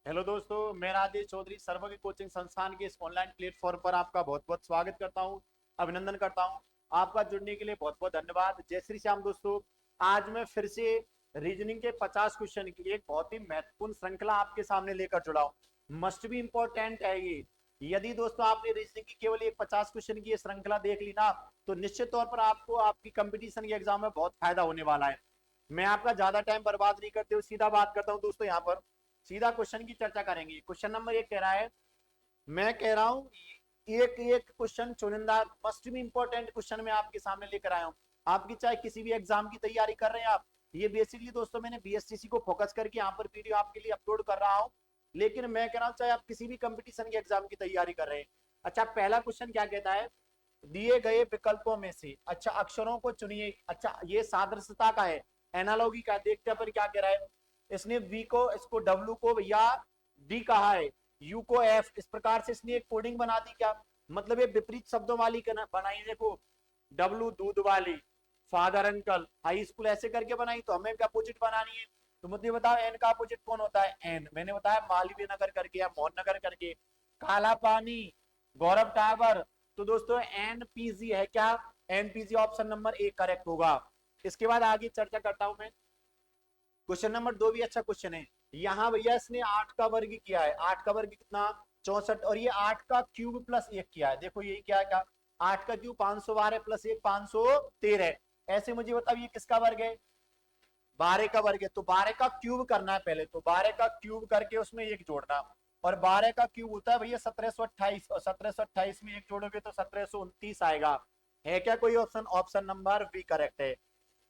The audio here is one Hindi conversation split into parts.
हेलो दोस्तों, मैं राजेश चौधरी सर्वज्ञ कोचिंग संस्थान के इस ऑनलाइन प्लेटफॉर्म पर आपका बहुत बहुत स्वागत करता हूं, अभिनंदन करता हूं। आपका जुड़ने के लिए बहुत बहुत धन्यवाद। जय श्री श्याम दोस्तों। आज मैं फिर से रीजनिंग के 50 क्वेश्चन की एक बहुत ही महत्वपूर्ण श्रृंखला आपके सामने लेकर जुड़ा हूं। मस्ट बी इंपॉर्टेंट है ये। यदि दोस्तों आपने रीजनिंग की केवल एक 50 क्वेश्चन की ये श्रृंखला देख ली ना, तो निश्चित तौर पर आपको आपकी कंपटीशन के एग्जाम में बहुत फायदा होने वाला है। मैं आपका ज्यादा टाइम बर्बाद नहीं करते हुए सीधा बात करता हूं दोस्तों। यहाँ पर सीधा क्वेश्चन की चर्चा करेंगे। क्वेश्चन नंबर एक कह रहा है, मैं कह रहा हूं एक एक क्वेश्चन चुनिंदा मस्ट भी इंपॉर्टेंट क्वेश्चन मैं आपके सामने लेकर आया हूं। आपकी चाहे किसी भी एग्जाम की तैयारी कर रहे हैं आप, ये बेसिकली दोस्तों मैंने बीएसटीसी को फोकस करके यहाँ पर वीडियो आपके लिए अपलोड कर रहा हूँ। लेकिन मैं कह रहा हूँ चाहे आप किसी भी कंपटीशन के एग्जाम की तैयारी कर रहे हैं। अच्छा, पहला क्वेश्चन क्या कहता है, दिए गए विकल्पों में से अच्छा अक्षरों को चुनिए। अच्छा, ये सादृश्यता का है, एनालॉगी का। देखते हैं पर क्या कह रहा है। इसने वी को, इसको डब्ल्यू को भैया डी कहा है, यू को एफ। इस प्रकार से इसने एक कोडिंग बना दी। क्या मतलब, ये विपरीत शब्दों वाली बनाई। देखो, डब्ल्यू दूध वाली, फादर अंकल, हाई स्कूल, ऐसे करके बनाई। तो हमें अपोजिट बनानी है। तो मुझे बताओ एन का अपोजिट कौन होता है। एन मैंने बताया मालवीय नगर करके या मोहन नगर करके। काला पानी, गौरव टावर। तो दोस्तों एनपीजी है क्या, एनपीजी ऑप्शन नंबर एक करेक्ट होगा। इसके बाद आगे चर्चा करता हूं मैं। क्वेश्चन नंबर दो भी अच्छा क्वेश्चन है। यहाँ भैया इसने 8 का वर्ग किया है। 8 का वर्ग कितना, 64। और ये 8 का क्यूब प्लस 1 किया है। देखो यही क्या क्या, 8 का क्यूब 512 प्लस 1 513। ऐसे मुझे बताओ ये किसका वर्ग है, 12 का वर्ग है। तो 12 का क्यूब करना है पहले। तो 12 का क्यूब करके उसमें एक जोड़ना। और 12 का क्यूब होता है भैया 1728। और 1728 में एक जोड़ोगे तो 1729 आएगा। है क्या कोई option, option number B correct है।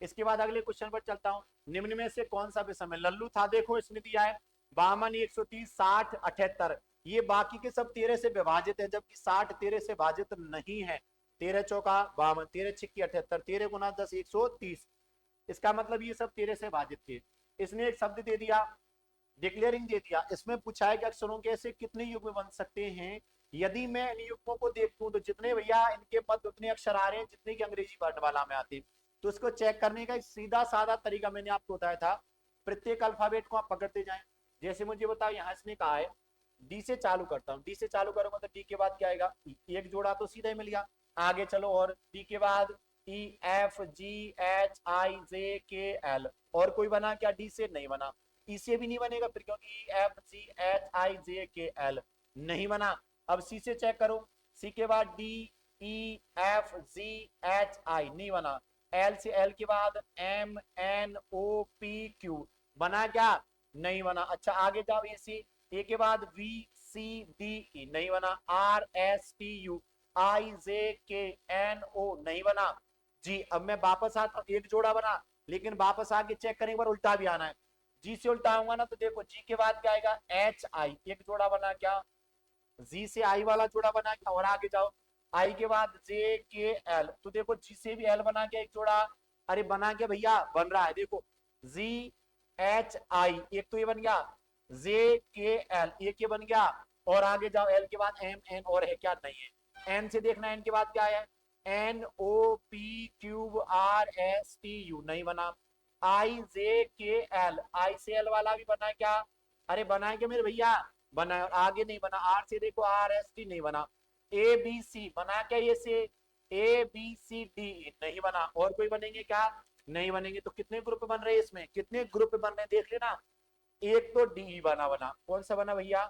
इसके बाद अगले क्वेश्चन पर चलता हूं। निम्न में से कौन सा विषम है, लल्लू था। देखो इसने दिया है बामन 130 60 78। ये बाकी के सब 13 से विभाजित है, जबकि 60 13 से भाजित नहीं है। 13 चौका बावन, 13 छिक्की 78, 13 गुना 10 130। इसका मतलब ये सब 13 से भाजित थे। इसने एक शब्द दे दिया, डिक्लेयरिंग दे दिया। इसमें पूछा है कि अक्षरों के ऐसे कितने युग्म बन सकते हैं। यदि मैं इन युग्मों को देखूं तो जितने भैया इनके पद उतने अक्षर आ रहे हैं जितने की अंग्रेजी वर्णमाला में आते हैं। तो इसको चेक करने का एक सीधा साधा तरीका मैंने आपको बताया था। प्रत्येक अल्फाबेट को आप पकड़ते जाएं। जैसे मुझे बताओ, यहाँ इसने कहा है डी से चालू करता हूँ। डी से चालू करूंगा तो डी के बाद क्या आएगा, एक जोड़ा तो सीधा ही मिल गया। आगे चलो, और डी के बाद ई एफ जी एच आई जे के एल। और कोई बना क्या, डी से नहीं बना। ई से भी नहीं बनेगा फिर, क्योंकि एफ जी एच आई जे के एल नहीं बना। अब सी से चेक करो। सी के बाद D E F G H I नहीं बना। एल से, एल के बाद M N O P Q बना क्या, नहीं बना। अच्छा आगे जाओ, ए सी, ए के बाद वी सी डी ई नहीं बना। आर एस टी यू आई जे के एन ओ नहीं बना। जी अब मैं वापस आता हूं, एक जोड़ा बना। लेकिन वापस आके चेक करें, एक बार उल्टा भी आना है। जी से उल्टा आऊंगा ना, तो देखो जी के बाद क्या आएगा, एच आई, एक जोड़ा बना क्या, जी से आई वाला जोड़ा बना क्या। और आगे जाओ, आई के बाद जे के एल, तो देखो जी से भी एल बना क्या, एक जोड़ा। अरे बना क्या भैया, बन रहा है। देखो जी एच आई, एक तो ये बन गया। जे के एल, एक ये बन गया। और आगे जाओ, एल के बाद एम एन, और है क्या, नहीं है। एन से देखना, एन के बाद क्या है, N O P Q R S T U नहीं बना। आई जे के एल, आई से एल वाला भी बना क्या, अरे बना है क्या मेरे भैया, बना है। और आगे नहीं बना, आर से देखो आर एस टी नहीं बना। ए बी सी बना क्या, ये से ए बी सी डी नहीं बना। और कोई बनेंगे क्या, नहीं बनेंगे। तो कितने ग्रुप बन रहे हैं इसमें, कितने ग्रुप बन रहे हैं देख लेना। एक तो डी बना, कौन सा बना भैया,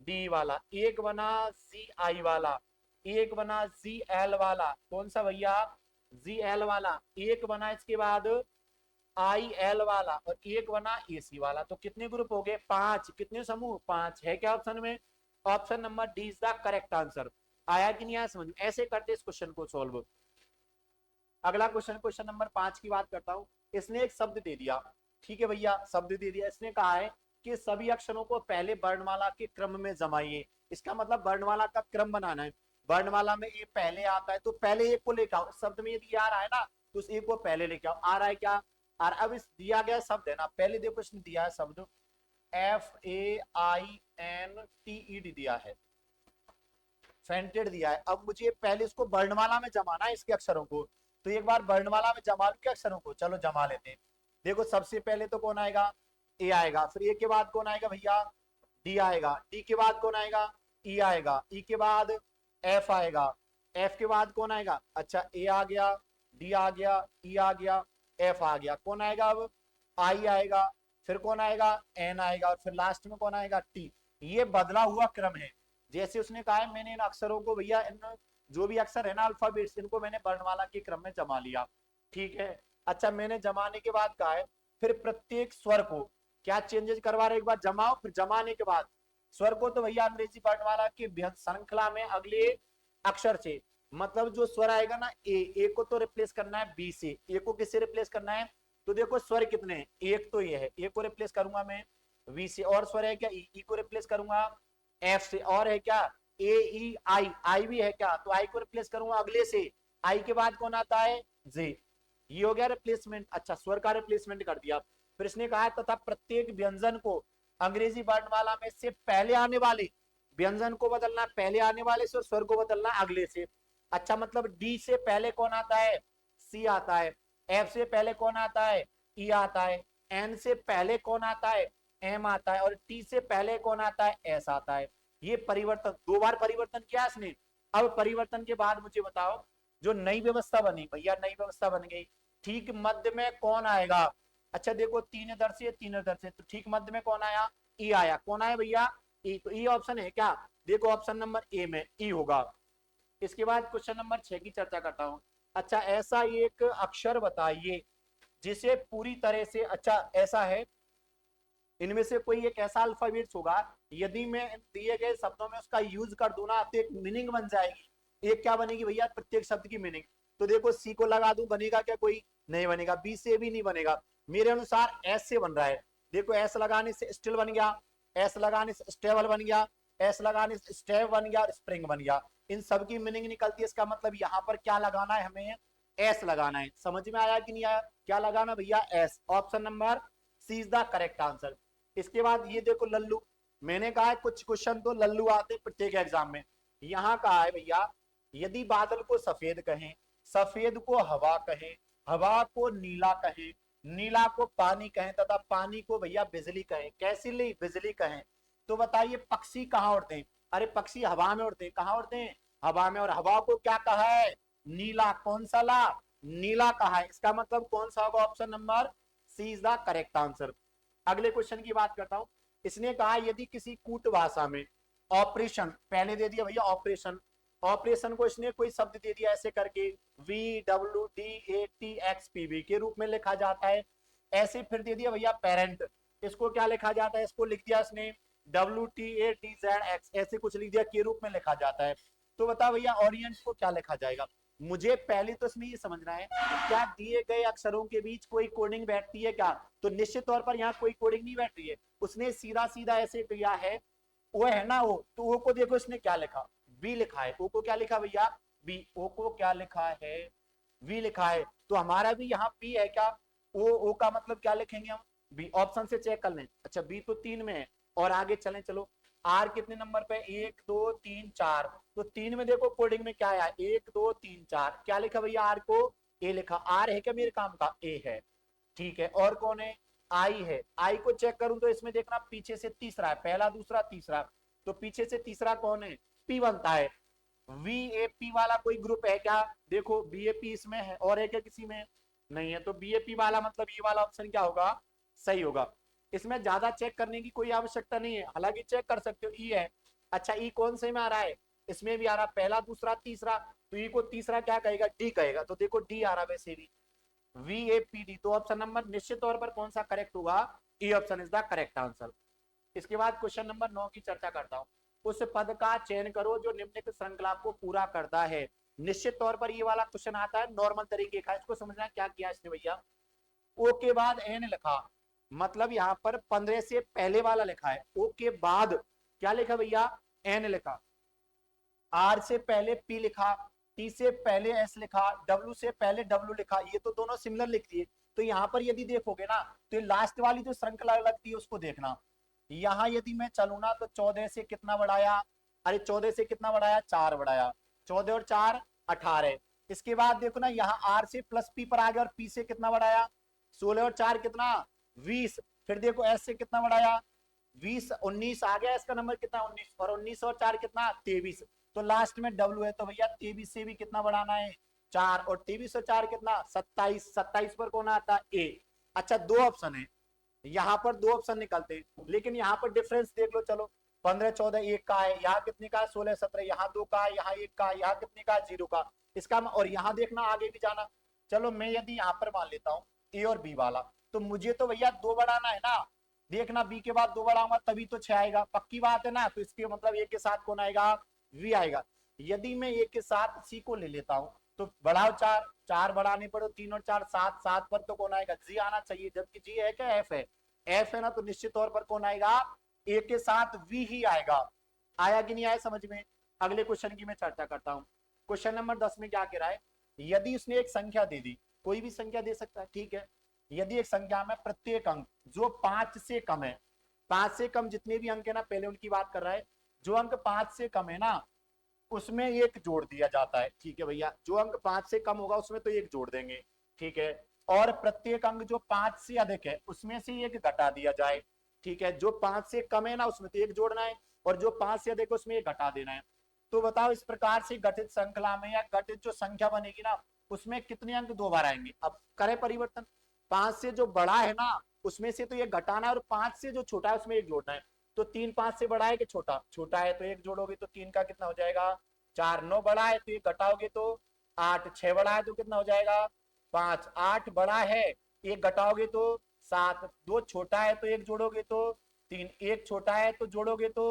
डी वाला। एक बना सी आई वाला। एक बना जी एल वाला, कौन सा भैया, जी एल वाला। एक बना इसके बाद आई एल वाला। और एक बना एसी वाला। तो कितने ग्रुप हो गए, पांच। कितने समूह, पांच। है क्या ऑप्शन में, option number D is the correct answer. आया कि नहीं आया समझ में, ऐसे करते इस क्वेश्चन को सॉल्व। अगला क्वेश्चन, क्वेश्चन नंबर 5 की बात करता हूं। इसने एक शब्द दे दिया, ठीक है भैया, शब्द दे दिया। इसने कहा है कि सभी अक्षरों को पहले वर्णमाला के क्रम में जमाइए। इसका मतलब वर्णमाला का क्रम बनाना है। वर्णमाला में ये पहले आता है तो पहले एक को लेकर आओ। शब्द में यदि आ रहा है ना, तो उस एक को पहले लेके आओ। आ रहा है क्या, और अब इस दिया गया शब्द है ना, पहले देखो इसने दिया है शब्द F A I N T E D दिया है, फेंटेड दिया है। अब मुझे पहले इसको वर्णमाला में जमाना है, इसके अक्षरों को। तो एक बार वर्णमाला में जमा लू के अक्षरों को, चलो जमा लेते हैं। देखो सबसे पहले तो कौन आएगा, ए आएगा। फिर ए के बाद कौन आएगा भैया, डी आएगा, डी के बाद कौन आएगा, ई आएगा, ई के बाद एफ आएगा, एफ के बाद कौन आएगा, अच्छा ए आ गया, डी आ गया, ई आ गया, एफ आ गया, कौन आएगा अब, आई आएगा, फिर कौन आएगा, एन आएगा, और फिर लास्ट में कौन आएगा, टी। ये बदला हुआ क्रम है। जैसे उसने कहा है मैंने इन अक्षरों को भैया, इन जो भी अक्षर है ना अल्फाबेट्स, इनको मैंने वर्णमाला के क्रम में जमा लिया, ठीक है। अच्छा मैंने जमाने के बाद कहा है फिर प्रत्येक स्वर को क्या चेंजेस करवा रहे, एक बार जमाओ, फिर जमाने के बाद स्वर को तो भैया अंग्रेजी वर्णमाला की श्रृंखला में अगले अक्षर से, मतलब जो स्वर आएगा ना ए को तो रिप्लेस करना है बी से, ए को किससे रिप्लेस करना है, तो देखो स्वर कितने हैं, एक तो ये है, ए को रिप्लेस करूंगा मैं वी से, और स्वर है क्या ई को रिप्लेस करूंगा एफ से, और है क्या ए ई आई, आई भी है क्या, तो आई को रिप्लेस करूंगा अगले से, आई के बाद कौन आता है जे, ये हो गया रिप्लेसमेंट। अच्छा स्वर का रिप्लेसमेंट कर दिया। फिर इसने कहा है तथा प्रत्येक व्यंजन को अंग्रेजी वर्णमाला में से पहले आने वाले व्यंजन को बदलना पहले आने वाले से, और स्वर को बदलना अगले से। अच्छा मतलब डी से पहले कौन आता है, सी आता है, एफ से पहले कौन आता है, ई आता है, एन से पहले कौन आता है, एम आता है, और टी से पहले कौन आता है, एस आता है। ये परिवर्तन, दो बार परिवर्तन किया इसने। अब परिवर्तन के बाद मुझे बताओ जो नई व्यवस्था बनी, भैया नई व्यवस्था बन गई, ठीक मध्य में कौन आएगा, अच्छा देखो तीन इधर से तीन इधर से, तो ठीक मध्य में कौन आया, ई आया, कौन आया भैया ई, तो ई ऑप्शन है क्या, देखो ऑप्शन नंबर ए में ई होगा। इसके बाद क्वेश्चन नंबर 6 की चर्चा करता हूं। अच्छा ऐसा एक अक्षर बताइए जिसे पूरी तरह से, अच्छा ऐसा है इनमें से कोई एक ऐसा अल्फाबेट्स होगा, यदि मैं दिए गए शब्दों में उसका यूज कर दूं ना तो एक मीनिंग बन जाएगी। एक क्या बनेगी भैया, प्रत्येक शब्द की मीनिंग। तो देखो सी को लगा दूं, बनेगा क्या, कोई नहीं बनेगा, बी से भी नहीं बनेगा, मेरे अनुसार एस से बन रहा है। देखो एस लगाने से स्टिल बन गया, एस लगाने से स्टेबल बन गया, एस लगाने से स्टेप बन गया, स्प्रिंग बन गया, इन सब की मीनिंग निकलती है। इसका मतलब यहाँ पर क्या लगाना है, हमें एस लगाना है। समझ में आया कि नहीं आया, क्या लगाना भैया, S. Option number C is the correct answer. इसके बाद ये देखो लल्लू, मैंने कहा है कुछ क्वेश्चन तो लल्लू आते प्रत्येक एग्जाम में। यहाँ कहा है भैया यदि बादल को सफेद कहें, सफेद को हवा कहें, हवा को नीला कहें, नीला को पानी कहें, तथा पानी को भैया बिजली कहें, कैसी ली बिजली कहें, तो बताइए पक्षी कहाँ उड़ते हैं, अरे पक्षी हवा में उड़ते हैं, कहाँ उड़ते हैं, हवा में, और हवा को क्या कहा है, नीला, कौन सा ला, नीला कहा है। इसका मतलब कौन सा होगा, option number C is the correct answer. अगले क्वेश्चन की बात करता हूं। इसने कहा यदि किसी कूट भाषा में ऑपरेशन, पहले दे दिया भैया ऑपरेशन, ऑपरेशन को इसने कोई शब्द दे दिया ऐसे करके VWDATXPV के रूप में लिखा जाता है, ऐसे फिर दे दिया भैया पेरेंट, इसको क्या लिखा जाता है, इसको लिख दिया इसने WTATZX, ऐसे कुछ लिख दिया के रूप में लिखा जाता है। तो बता भैया ऑडियंस को क्या लिखा जाएगा। मुझे पहले तो इसमें ये समझना है क्या दिए गए अक्षरों के बीच कोई कोडिंग बैठती है क्या, तो निश्चित तौर पर यहाँ कोई कोडिंग नहीं बैठ रही है, उसने सीधा सीधा ऐसे किया है, वो है ना वो, तो वो को देखो इसने क्या लिखा, बी लिखा है, ओ को क्या लिखा भैया बी, ओ को क्या लिखा है वी लिखा है, तो हमारा भी यहाँ बी है क्या, ओ का मतलब क्या लिखेंगे हम, बी। ऑप्शन से चेक कर लें। अच्छा बी तो 3 में है, और आगे चलें, चलो आर कितने नंबर पे, 1 2 3 4, तो 3 में देखो कोडिंग में क्या आया 1 2 3 4, क्या लिखा भैया आर को, ए लिखा, आर है क्या मेरे काम का, ए है, ठीक है। और कौन है, आई है, आई को चेक करूं तो इसमें देखना पीछे से तीसरा है, पहला दूसरा तीसरा, तो पीछे से तीसरा कौन है, पी बनता है। VAP वाला कोई ग्रुप है क्या, देखो BAP इसमें है, और है क्या किसी में, नहीं है, तो BAP वाला मतलब ये वाला ऑप्शन क्या होगा, सही होगा। इसमें ज्यादा चेक करने की कोई आवश्यकता नहीं है, हालांकि चेक कर सकते हो, ई है। अच्छा ई कौन से में आ रहा है, इसमें भी आ रहा, पहला दूसरा तीसरा, तो ई को तीसरा क्या कहेगा, डी कहेगा, तो देखो डी आ रहा वैसे भी VAPD, तो ऑप्शन नंबर निश्चित तौर पर कौन सा करेक्ट होगा, E option is the correct answer. इसके बाद क्वेश्चन नंबर 9 की चर्चा करता हूं। उस पद का चयन करो जो निम्नलिखित श्रृंखला को पूरा करता है। निश्चित तौर पर ये वाला क्वेश्चन आता है नॉर्मल तरीके का, इसको समझना क्या किया इसने भैया, ओ के बाद एन लिखा, मतलब यहाँ पर 15 से पहले वाला लिखा है, ओ के बाद क्या लिखा भैया, एन लिखा, आर से पहले पी लिखा, टी से पहले एस लिखा, डब्ल्यू से पहले डब्ल्यू लिखा, ये तो दोनों सिमिलर लिख दिए। तो यहाँ पर यदि देखोगे ना तो लास्ट वाली जो श्रृंखला लगती है उसको देखना, यहाँ यदि मैं चलू ना तो 14 से कितना बढ़ाया, अरे 14 से कितना बढ़ाया, 4 बढ़ाया, 14 और 4 18। इसके बाद देखो ना यहाँ आर से प्लस पी पर आ गया, और पी से कितना बढ़ाया, 16 और 4 कितना 20, फिर देखो एस से कितना बढ़ाया 20 19 आ गया, इसका नंबर कितना 19, और 19 और 4 कितना 23। तो लास्ट में डब्ल्यू है, तो भैया 23 से भी कितना बढ़ाना है 4, और 23 और 4 कितना 27, 27 पर कौन आता है ए। अच्छा, दो ऑप्शन है, यहाँ पर दो ऑप्शन निकलते हैं, लेकिन यहाँ पर डिफरेंस देख लो। चलो 15 14 एक का है, यहाँ कितने का है 16 17, यहाँ दो का है, यहाँ एक का है, यहाँ कितने का है 0 का। इसका और यहाँ देखना आगे भी जाना। चलो मैं यदि यहाँ पर मान लेता हूँ ए और बी वाला, तो मुझे तो भैया दो बढ़ाना है ना। देखना बी के बाद दो बढ़ाऊंगा तभी तो 6 आएगा, पक्की बात है ना। तो इसके मतलब ए के साथ कौन आएगा वी आएगा। यदि मैं ए के साथ सी को ले लेता हूँ, तो बढ़ाओ 4, 4 बढ़ाने पड़ो 3 और 4 7, 7 पर तो कौन आएगा जी आना चाहिए, जबकि जी है क्या एफ है, एफ है ना, तो निश्चित तौर पर कौन आएगा ए के साथ वी ही आएगा। आया कि नहीं आया समझ में। अगले क्वेश्चन की मैं चर्चा करता हूँ। क्वेश्चन नंबर 10 में क्या कह रहा है, यदि उसने एक संख्या दे दी, कोई भी संख्या दे सकता है, ठीक है। यदि एक संख्या में प्रत्येक अंक जो 5 से कम है, 5 से कम जितने भी अंक है ना, पहले उनकी बात कर रहा है, जो अंक 5 से कम है ना उसमें एक जोड़ दिया जाता है, ठीक है भैया। जो अंक 5 से कम होगा उसमें तो एक जोड़ देंगे, ठीक है। और प्रत्येक अंक जो 5 से अधिक है उसमें से एक घटा दिया जाए, ठीक है। जो 5 से कम है ना उसमें तो एक जोड़ना है, और जो 5 से अधिक है उसमें एक घटा देना है। तो बताओ इस प्रकार से गठित श्रृंखला में या गठित जो संख्या बनेगी ना उसमें कितने अंक दो बार आएंगे। अब करें परिवर्तन, 5 से जो बड़ा है ना उसमें से तो ये घटाना है, और 5 से जो छोटा है उसमें एक जोड़ना है। तो 3 5 से बड़ा है कि छोटा, छोटा है तो एक जोड़ोगे तो 3 का कितना हो जाएगा 4, 9 बड़ा है तो एक घटाओगे तो 8, 6 बड़ा है तो कितना हो जाएगा 5, 8 बड़ा है एक घटाओगे तो 7, 2 छोटा है तो एक जोड़ोगे तो 3, एक छोटा है तो जोड़ोगे तो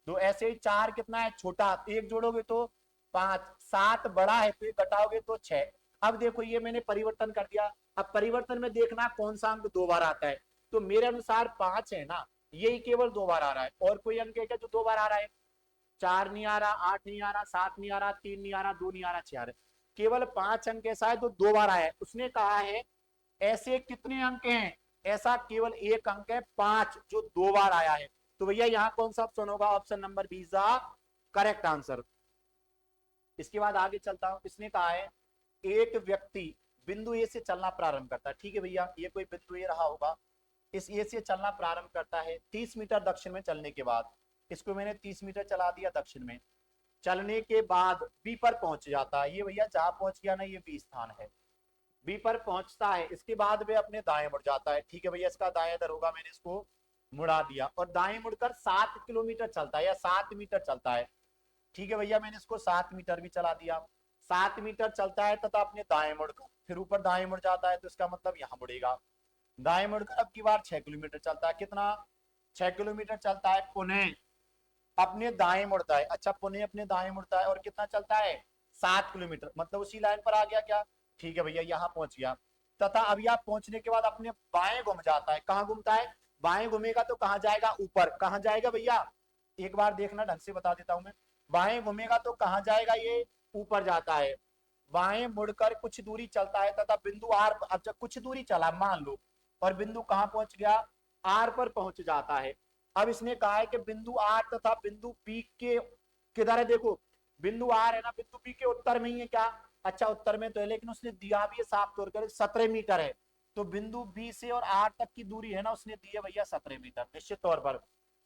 2, ऐसे ही 4 कितना है छोटा, एक जोड़ोगे तो 5, 7 बड़ा है तो एक घटाओगे तो 6। अब देखो ये मैंने परिवर्तन कर दिया। अब परिवर्तन में देखना कौन सा अंक दो बार आता है, तो मेरे अनुसार 5 है ना, यही केवल दो बार आ रहा है। और कोई अंक है क्या जो दो बार आ रहा है, 4 नहीं आ रहा, 8 नहीं आ रहा, 7 नहीं आ रहा, 3 नहीं आ रहा, 2 नहीं आ रहा, 6 आ रहा। केवल 5 अंक ऐसा है तो दो बार आया है। उसने कहा है ऐसे कितने अंक हैं, ऐसा केवल एक अंक है 5 जो दो बार आया है। तो भैया यहाँ कौन सा ऑप्शन होगा, option number B is the correct answer. इसके बाद आगे चलता हूं। इसने कहा है एक व्यक्ति बिंदु ए से चलना प्रारंभ करता है, ठीक है भैया, ये कोई बिंदु ए रहा होगा, इस ए से चलना प्रारंभ करता है 30 मीटर दक्षिण में चलने के बाद। इसको मैंने 30 मीटर चला दिया दक्षिण में, चलने के बाद बी पर पहुंच जाता है। ये भैया जहां पहुंच गया ना ये बी स्थान है, बी पर पहुंचता है। इसके बाद वे अपने दाएं मुड़ जाता है, ठीक है भैया, इसका दाएं इधर होगा, मैंने इसको मुड़ा दिया, और दाएं मुड़कर 7 किलोमीटर चलता है या 7 मीटर चलता है, ठीक है भैया, मैंने इसको 7 मीटर भी चला दिया। 7 मीटर चलता है तथा अपने दाएं मुड़कर फिर ऊपर दाएं मुड़ जाता है, तो इसका मतलब यहाँ मुड़ेगा दाएं मुड़कर अब की बार 6 किलोमीटर चलता है। कितना 6 किलोमीटर चलता है, पुनः अपने दाएं मुड़ता है। अच्छा, पुणे अपने दाएं मुड़ता है और कितना चलता है 7 किलोमीटर, मतलब उसी लाइन पर आ गया क्या, ठीक है भैया, यहाँ पहुंच गया। तथा अभी आप पहुंचने के बाद अपने बाएं घूम जाता है। कहाँ घूमता है, बाएं घूमेगा तो कहाँ जाएगा ऊपर, कहाँ जाएगा भैया, एक बार देखना ढंग से बता देता हूं मैं। बाएं घूमेगा तो कहाँ जाएगा, ये ऊपर जाता है। बाएं मुड़कर कुछ दूरी चलता है तथा बिंदु आर, अब जब कुछ दूरी चला मान लो, और बिंदु कहाँ पहुंच गया आर पर पहुंच जाता है। अब इसने कहा है कि बिंदु आर तथा बिंदु पी के किधर है, देखो बिंदु आर है ना बिंदु पी के उत्तर में ही है क्या, अच्छा उत्तर में तो है, लेकिन उसने दिया भी है साफ तौर पर 17 मीटर है। तो बिंदु बी से और आर तक की दूरी है ना उसने दी है भैया 17 मीटर, निश्चित तौर पर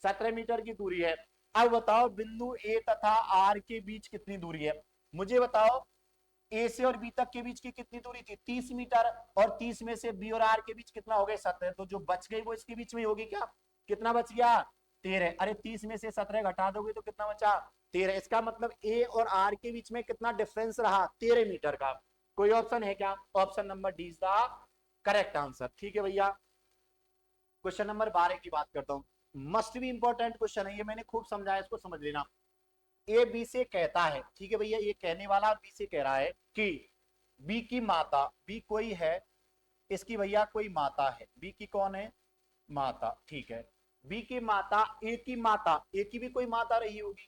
17 मीटर की दूरी है। अब बताओ बिंदु ए तथा आर के बीच कितनी दूरी है, मुझे बताओ। ए से और बी तक के बीच की कितनी दूरी थी 30 मीटर, और 30 में से बी और आर के बीच कितना हो गया 17, तो जो बच गई वो इसके बीच में होगी क्या, कितना बच गया 13। अरे 30 में से 17 घटा दोगे तो कितना बचा 13। इसका मतलब ए और आर के बीच में कितना डिफरेंस रहा 13 मीटर का। कोई ऑप्शन है क्या, option number D is the correct answer, ठीक है भैया। क्वेश्चन नंबर 12 की बात करता हूँ, मस्ट भी इंपॉर्टेंट क्वेश्चन है, ये मैंने खूब समझाया, इसको समझ लेना। ए बी से कहता है, ठीक है भैया, ये कहने वाला बी से कह रहा है कि बी की माता, बी कोई है, इसकी भैया कोई माता है, बी की कौन है माता, ठीक है। बी की माता, ए की माता, ए की भी कोई माता रही होगी,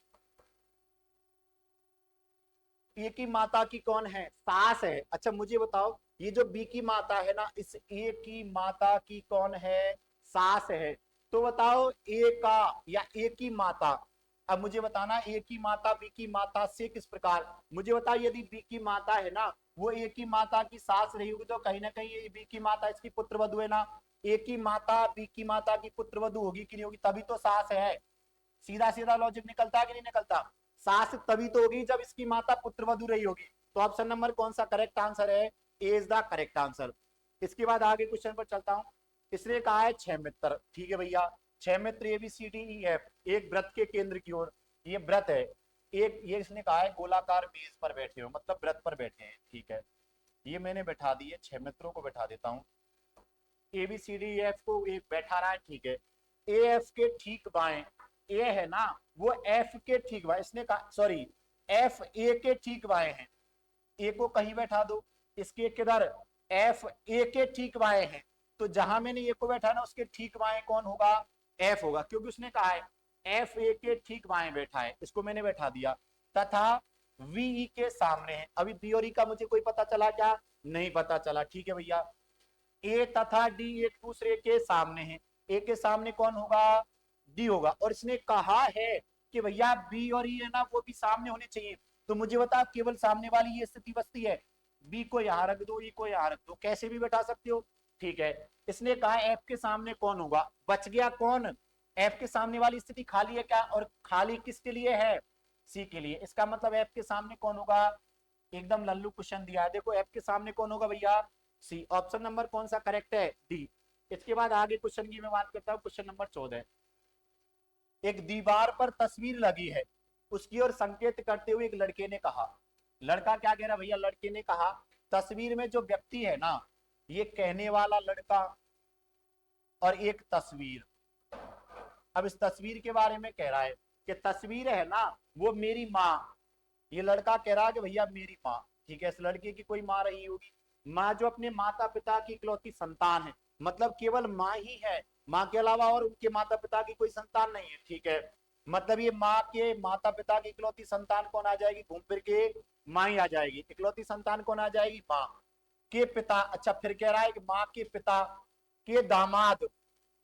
ए की माता की कौन है सास है। अच्छा मुझे बताओ ये जो बी की माता है ना इस ए की माता की कौन है सास है। तो बताओ ए का या ए की माता, अब मुझे बताना ए की माता बी की माता से किस प्रकार, मुझे बताओ यदि बी की माता है ना वो ए की माता की सास रही होगी तो कहीं ना कहीं ये बी की माता इसकी पुत्र वधु है ना, ए की माता बी की माता की पुत्रवधु होगी कि नहीं होगी, तभी तो सास है। सीधा सीधा लॉजिक निकलता है कि नहीं निकलता। सास तभी तो होगी जब इसकी माता पुत्रवधु रही होगी। तो ऑप्शन नंबर कौन सा करेक्ट आंसर है, ए इज द करेक्ट आंसर। इसके बाद आगे क्वेश्चन पर चलता हूं। इसने कहा है छह मित्र, ठीक है भैया, छह मित्र A B C D E F एक व्रत के केंद्र की ओर, ये व्रत है एक, ये इसने कहा है गोलाकार मेज पर बैठे हो, मतलब व्रत पर बैठे हैं, ठीक है। ये मैंने बैठा दी है, छह मित्रों को बैठा देता हूँ। A B C D F को एक बैठा रहा है, ठीक है। ए एफ के ठीक बाएं, ए है ना, वो एफ के ठीक बाएं, इसने कहा सॉरी एफ ए के ठीक बाएं हैं, ए को कहीं बैठा दो, इसके किधर एफ ए के ठीक बाएं हैं, तो जहां मैंने ए को बैठा ना उसके ठीक बाएं कौन होगा, एफ होगा, क्योंकि उसने कहा है एफ ए के ठीक बाएं बैठा है, इसको मैंने बैठा दिया। तथा वी के सामने है, अभी बी और ई का मुझे कोई पता चला क्या, नहीं पता चला, ठीक है भैया। ए तथा डी एक दूसरे के सामने हैं, ए के सामने कौन होगा, डी होगा, और इसने कहा है कि भैया बी और ई है ना वो भी सामने होने चाहिए, तो मुझे बता केवल सामने वाली ये स्थिति बचती है, बी को यहां रख दो, ई को यहां रख दो, कैसे भी बैठा सकते हो, ठीक है। इसने कहा एफ के सामने कौन होगा, बच गया कौन, एफ के सामने वाली स्थिति खाली है क्या, और खाली किसके लिए है, सी के लिए, इसका मतलब एफ के सामने कौन होगा, एकदम लल्लू क्वेश्चन दिया है, देखो एफ के सामने कौन होगा भैया, सी, ऑप्शन नंबर कौन सा करेक्ट है, डी। इसके बाद आगे क्वेश्चन की मैं बात करता हूँ, क्वेश्चन नंबर 14। एक दीवार पर तस्वीर लगी है, उसकी ओर संकेत करते हुए एक लड़के ने कहा, लड़का क्या कह रहा भैया, लड़के ने कहा तस्वीर में जो व्यक्ति है ना, ये कहने वाला लड़का और एक तस्वीर। अब इस तस्वीर के बारे में कह रहा है कि तस्वीर है ना वो मेरी माँ, ये लड़का कह रहा है कि भैया मेरी माँ, ठीक है, इस लड़के की कोई माँ रही होगी, माँ जो अपने माता पिता की इकलौती संतान है, मतलब केवल माँ ही है, माँ के अलावा और उनके माता पिता की कोई संतान नहीं है, ठीक है। मतलब ये माँ के माता पिता की इकलौती संतान कौन आ जाएगी, घूम फिर के माँ ही आ जाएगी, इकलौती संतान कौन आ जाएगी, माँ के पिता। अच्छा फिर कह रहा है कि माँ के पिता के दामाद,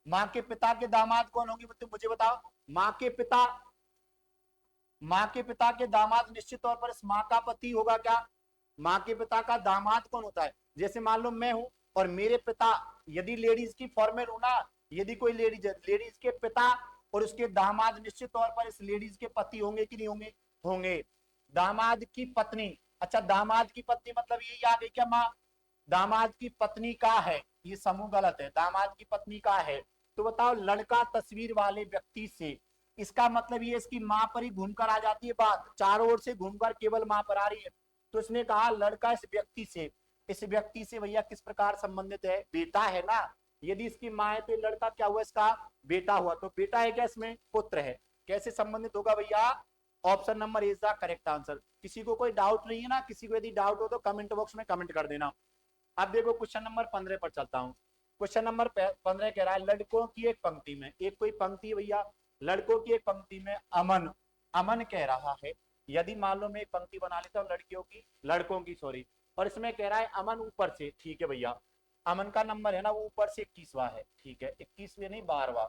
माँ के पिता के दामाद कौन होंगे, तुम मुझे बताओ, माँ के पिता, माँ के पिता के दामाद निश्चित तौर पर इस माँ का पति होगा क्या, माँ के पिता का दामाद कौन होता है, जैसे मान लो मैं हूं और मेरे पिता, यदि लेडीज की फॉर्मेल हो ना, यदि कोई लेडीज है, लेडीज के पिता और उसके दामाद निश्चित तौर पर इस लेडीज के पति होंगे कि नहीं होंगे, होंगे। दामाद की पत्नी, अच्छा दामाद की पत्नी मतलब ये याद है क्या माँ, दामाद की पत्नी का है, ये समूह गलत है, दामाद की पत्नी का है। तो बताओ लड़का तस्वीर वाले व्यक्ति से, इसका मतलब ये इसकी माँ पर ही घूमकर आ जाती है बात, चारों ओर से घूमकर केवल माँ पर आ रही है। तो इसने कहा लड़का इस व्यक्ति से, इस व्यक्ति से भैया किस प्रकार संबंधित है, बेटा है ना, यदि इसकी माँ है तो लड़का क्या हुआ, इसका बेटा हुआ, तो बेटा है क्या, इसमें पुत्र है, कैसे संबंधित होगा भैया, option number is the correct answer. किसी को कोई डाउट नहीं है ना, किसी को यदि डाउट हो तो कमेंट बॉक्स में कमेंट कर देना। अब देखो क्वेश्चन नंबर 15 पर चलता हूँ। क्वेश्चन नंबर 15 कह रहा है लड़कों की एक पंक्ति में, एक कोई पंक्ति है भैया, लड़कों की एक पंक्ति में अमन, अमन कह रहा है, यदि मान लो मैं एक पंक्ति बना लेता हूँ लड़कियों की, लड़कों की सॉरी, और इसमें कह रहा है अमन ऊपर से, ठीक है भैया, अमन का नंबर है ना वो ऊपर से 21वां है, ठीक है, 21वें नहीं 12वां,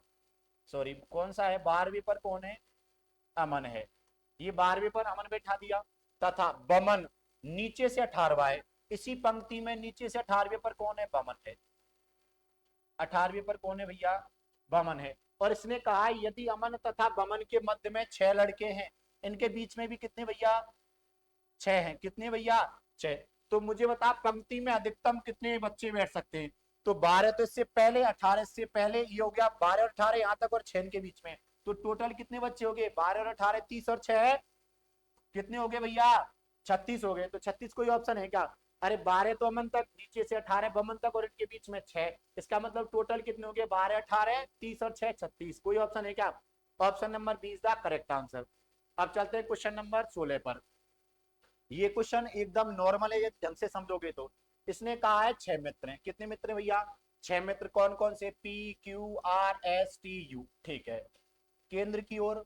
सॉरी कौन सा है, 12वीं पर कौन है, अमन है, ये 12वीं पर अमन बैठा दिया। तथा बमन नीचे से 18वां है, इसी पंक्ति में नीचे से 18वें पर कौन है, बमन है, 18वें पर कौन है भैया, बमन है। और इसने कहा यदि अमन तथा बमन के मध्य में 6 लड़के हैं, इनके बीच में भी कितने भैया, 6 हैं, कितने भैया, 6। तो मुझे बता पंक्ति में अधिकतम कितने बच्चे बैठ सकते हैं, तो 12 तो इससे पहले, 18 से पहले, ये हो गया 12 और 18 यहाँ तक, और 6 के बीच में, तो टोटल कितने बच्चे हो गए, 12 और 18 30 और 6 कितने हो गए भैया, 36 हो गए। तो 36 कोई ऑप्शन है क्या, अरे 12 तो अमन तक, नीचे से 18 बमन तक, और इनके बीच में 6, इसका मतलब टोटल कितने हो गए, 12 18 30 और 6 36, कोई ऑप्शन है क्या, option number B is the correct answer. अब चलते हैं क्वेश्चन नंबर 16 पर। ये क्वेश्चन एकदम नॉर्मल है, ये ढंग से समझोगे तो। इसने कहा है 6 मित्र हैं, कितने मित्र हैं भैया, 6 मित्र, कौन कौन से, P Q R S T you, ठीक है। केंद्र की ओर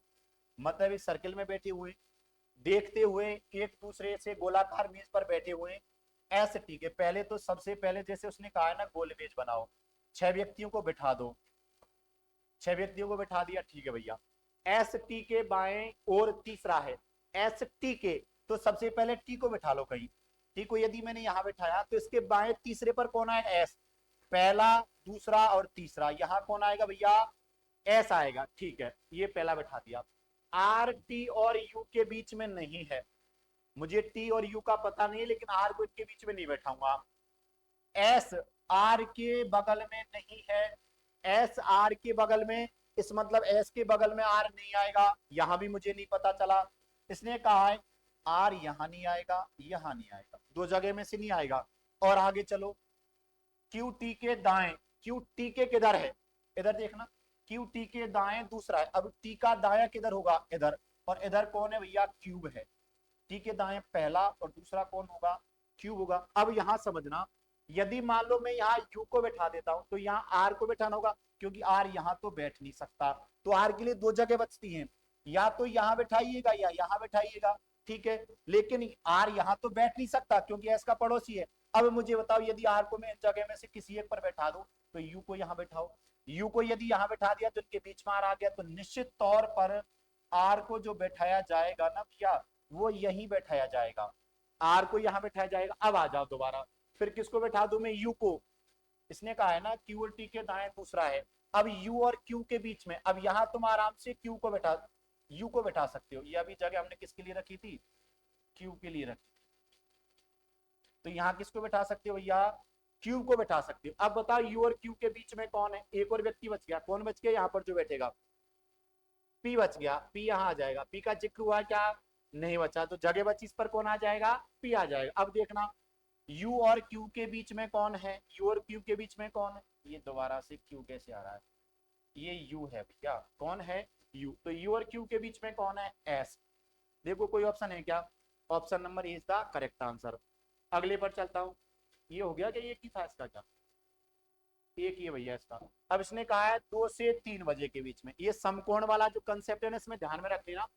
मतलब इस सर्किल में बैठे हुए, देखते हुए एक दूसरे से गोलाकार मेज पर बैठे हुए, एस टी के, पहले तो सबसे पहले जैसे उसने कहा है ना गोल मेज बनाओ, 6 व्यक्तियों को बिठा दो, 6 व्यक्तियों को बिठा दिया, ठीक है भैया। एस टी के बाएं और तीसरा है एस टी के, तो सबसे पहले टी को बिठा लो कहीं, टी को यदि मैंने यहां बिठाया तो इसके बाएं तीसरे पर कौन है, एस, पहला, दूसरा और तीसरा, यहाँ कौन आएगा भैया, एस आएगा। ठीक है, ये पहला बैठा दिया। आर टी और यू के बीच में नहीं है, मुझे टी और यू का पता नहीं है, लेकिन आर को इनके बीच में नहीं बैठाऊंगा। एस आर के बगल में नहीं है, एस आर के बगल में, इस मतलब एस के बगल में आर नहीं आएगा, यहां भी मुझे नहीं पता चला। इसने कहा है आर यहां नहीं आएगा, यहां नहीं आएगा, दो जगह में से नहीं आएगा। और आगे चलो, क्यू टी के दाएं, क्यू टी के किधर है, इधर देखना, क्यू टी के दाएं दूसरा है। अब टी का दाया किधर होगा, इधर, और इधर कौन है भैया, क्यूब है। टी के दाएं पहला और दूसरा कौन होगा, क्यूब होगा। अब यहां समझना, यदि मान लो मैं यहाँ यू को बैठा देता हूं तो यहाँ आर को बैठाना होगा, क्योंकि आर यहाँ तो बैठ नहीं सकता, तो आर के लिए दो जगह बचती हैं, या तो यहाँ बैठाइएगा या यहाँ बैठाइएगा। ठीक है, लेकिन आर यहाँ तो बैठ नहीं सकता क्योंकि एस का पड़ोसी है। अब मुझे बताओ, यदि आर को मैं इन जगह में से किसी एक पर बैठा दूं, तो यू को यहाँ बैठाओ, यू को यदि यहाँ बैठा दिया तो इनके बीच में आर आ गया, तो निश्चित तौर पर आर को जो बैठाया जाएगा ना भैया, वो यहीं बैठाया जाएगा, आर को यहाँ बैठाया जाएगा। अब आ जाओ दोबारा, फिर किसको बैठा दूं मैं, यू को। इसने कहा है ना क्यू और टी के दाएं दूसरा है, अब यू और क्यू के बीच में, अब यहाँ तुम आराम से क्यू को बैठा, यू को बैठा सकते हो। ये अभी जगह हमने किसके लिए रखी थी, क्यू के लिए रखी, तो यहाँ किसको बैठा सकते हो भैया, क्यू को बैठा सकते हो। अब बताओ यू और क्यू के बीच में कौन है, एक और व्यक्ति बच गया, कौन बच गया यहाँ पर जो बैठेगा, पी बच गया, पी यहाँ आ जाएगा। पी का जिक्र हुआ क्या, नहीं बचा, तो जगह बची इस पर कौन आ जाएगा, पी आ जाएगा। अब देखना, यू और क्यू के बीच में कौन है, यू और क्यू के बीच में कौन है, ये दोबारा से क्यू कैसे आ रहा है, ये यू है भैया, कौन है, यू। तो यू और क्यू के बीच में कौन है, एस। देखो कोई ऑप्शन है क्या, option number is the correct answer. अगले पर चलता हूँ, ये हो गया कि ये की था इसका क्या, एक ये भैया इसका। अब इसने कहा है 2 से 3 बजे के बीच में, ये समकोण वाला जो कंसेप्ट है ना, इसमें ध्यान में रख लेना।